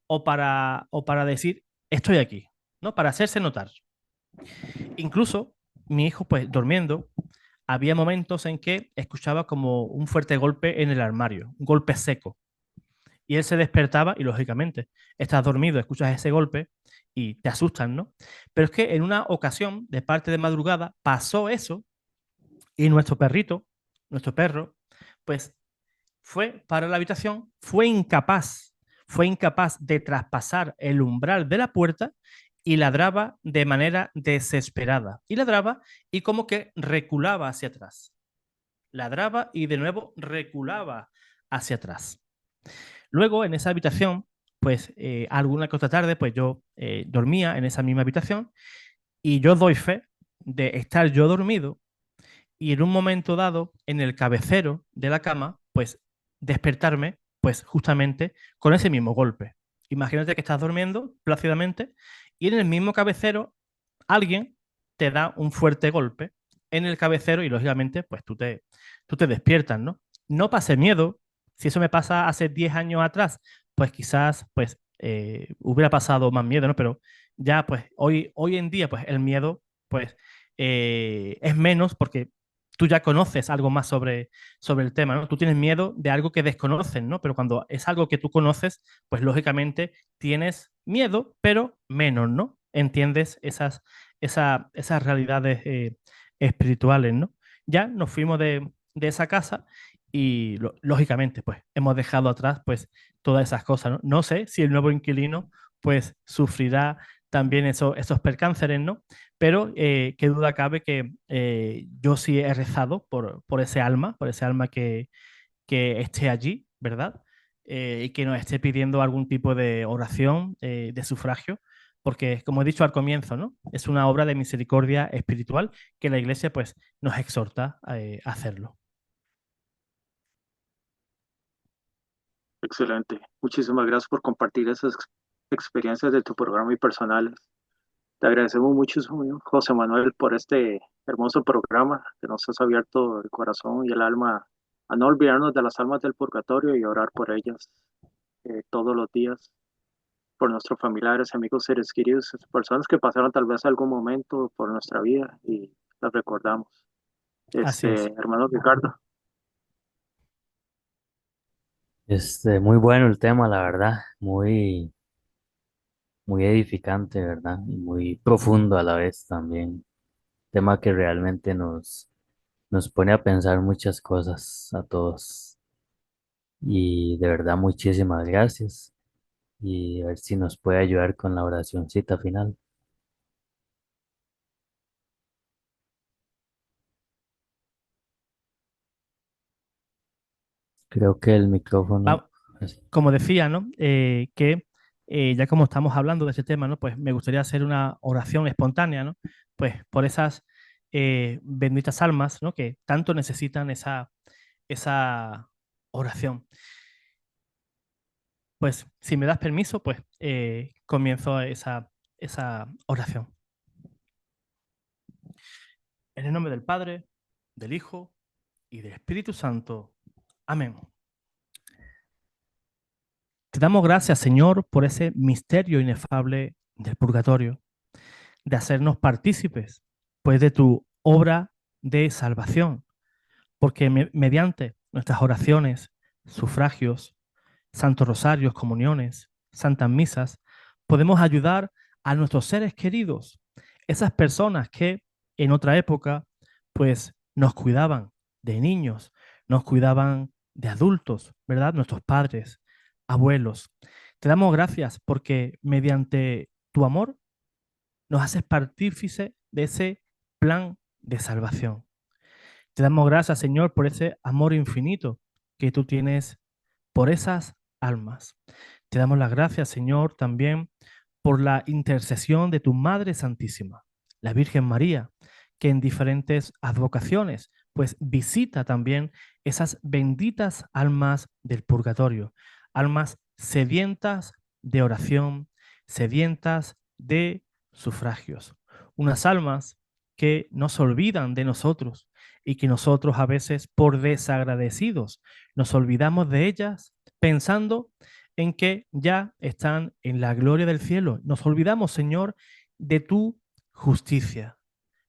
o para decir, estoy aquí, ¿no? Para hacerse notar. Incluso mi hijo pues durmiendo, había momentos en que escuchaba como un fuerte golpe en el armario, un golpe seco. Y él se despertaba y lógicamente estás dormido, escuchas ese golpe y te asustan, ¿no? Pero es que en una ocasión, de parte de madrugada, pasó eso y nuestro perro, pues fue para la habitación, fue incapaz de traspasar el umbral de la puerta y ladraba de manera desesperada. Y ladraba y como que reculaba hacia atrás. Ladraba y de nuevo reculaba hacia atrás. Luego, en esa habitación, pues alguna que otra tarde, pues yo dormía en esa misma habitación y yo doy fe de estar yo dormido y en un momento dado, en el cabecero de la cama, pues despertarme, pues justamente con ese mismo golpe. Imagínate que estás durmiendo plácidamente y en el mismo cabecero alguien te da un fuerte golpe en el cabecero y lógicamente pues tú te despiertas, ¿no? No pase miedo. Si eso me pasa hace 10 años atrás, pues quizás pues hubiera pasado más miedo, ¿no? Pero ya pues hoy en día pues el miedo pues es menos porque tú ya conoces algo más sobre el tema, ¿no? Tú tienes miedo de algo que desconoces, ¿no? Pero cuando es algo que tú conoces, pues lógicamente tienes miedo, pero menos, ¿no? Entiendes esas realidades espirituales, ¿no? Ya nos fuimos de esa casa y lógicamente, pues hemos dejado atrás, pues, todas esas cosas, ¿no? No sé si el nuevo inquilino, pues, sufrirá también esos percánceres, ¿no? Pero qué duda cabe que yo sí he rezado por ese alma que esté allí, ¿verdad? Y que nos esté pidiendo algún tipo de oración, de sufragio, porque como he dicho al comienzo, ¿no? Es una obra de misericordia espiritual que la Iglesia pues nos exhorta a hacerlo. Excelente. Muchísimas gracias por compartir esas experiencias de tu programa y personales. Te agradecemos mucho, José Manuel, por este hermoso programa que nos has abierto el corazón y el alma a no olvidarnos de las almas del purgatorio y orar por ellas. todos los días por nuestros familiares, amigos, seres queridos, personas que pasaron tal vez algún momento por nuestra vida y las recordamos. Así es. Hermano Ricardo, Muy bueno el tema, la verdad, muy edificante, ¿verdad? Y muy profundo a la vez también. Tema que realmente nos pone a pensar muchas cosas a todos. Y de verdad, muchísimas gracias. Y a ver si nos puede ayudar con la oracioncita final. Creo que el micrófono. Va- Como decía, ¿no? Que ya como estamos hablando de este tema, ¿no? Pues me gustaría hacer una oración espontánea, ¿no? Pues por esas benditas almas, ¿no? Que tanto necesitan esa oración. Pues si me das permiso, pues comienzo esa oración. En el nombre del Padre, del Hijo y del Espíritu Santo. Amén. Te damos gracias, Señor, por ese misterio inefable del purgatorio, de hacernos partícipes, pues, de tu obra de salvación, porque mediante nuestras oraciones, sufragios, santos rosarios, comuniones, santas misas, podemos ayudar a nuestros seres queridos, esas personas que en otra época, pues, nos cuidaban de niños, nos cuidaban de adultos, ¿verdad? Nuestros padres, abuelos. Te damos gracias porque mediante tu amor nos haces partícipe de ese plan de salvación. Te damos gracias, Señor, por ese amor infinito que tú tienes por esas almas. Te damos las gracias, Señor, también por la intercesión de tu Madre Santísima, la Virgen María, que en diferentes advocaciones, pues visita también esas benditas almas del purgatorio, almas sedientas de oración, sedientas de sufragios, unas almas que no se olvidan de nosotros y que nosotros a veces por desagradecidos nos olvidamos de ellas pensando en que ya están en la gloria del cielo. Nos olvidamos, Señor, de tu justicia.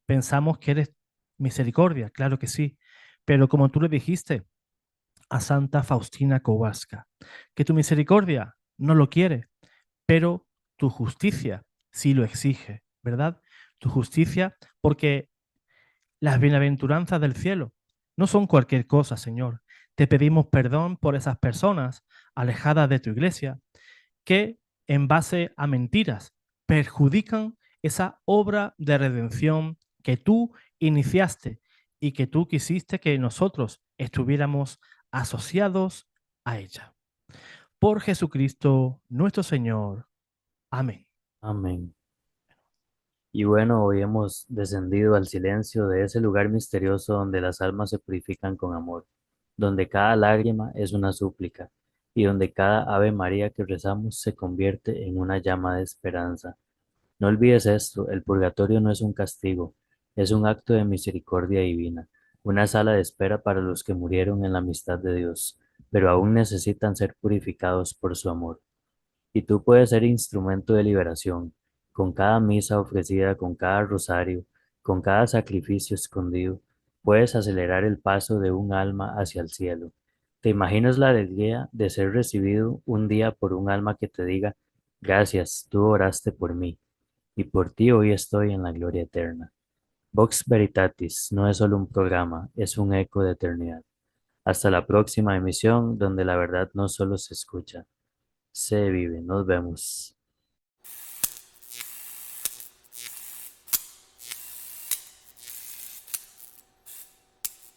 Pensamos que eres misericordia, claro que sí, pero como tú le dijiste a Santa Faustina Kowalska, que tu misericordia no lo quiere, pero tu justicia sí lo exige, ¿verdad? Tu justicia, porque las bienaventuranzas del cielo no son cualquier cosa, Señor. Te pedimos perdón por esas personas alejadas de tu iglesia que en base a mentiras perjudican esa obra de redención que tú iniciaste y que tú quisiste que nosotros estuviéramos asociados a ella. Por Jesucristo nuestro Señor. Amén. Amén. Y bueno, hoy hemos descendido al silencio de ese lugar misterioso donde las almas se purifican con amor, donde cada lágrima es una súplica y donde cada Ave María que rezamos se convierte en una llama de esperanza. No olvides esto, el purgatorio no es un castigo, es un acto de misericordia divina, una sala de espera para los que murieron en la amistad de Dios, pero aún necesitan ser purificados por su amor. Y tú puedes ser instrumento de liberación, con cada misa ofrecida, con cada rosario, con cada sacrificio escondido, puedes acelerar el paso de un alma hacia el cielo. ¿Te imaginas la alegría de ser recibido un día por un alma que te diga, gracias, tú oraste por mí, y por ti hoy estoy en la gloria eterna? Vox Veritatis no es solo un programa, es un eco de eternidad. Hasta la próxima emisión, donde la verdad no solo se escucha, se vive. Nos vemos.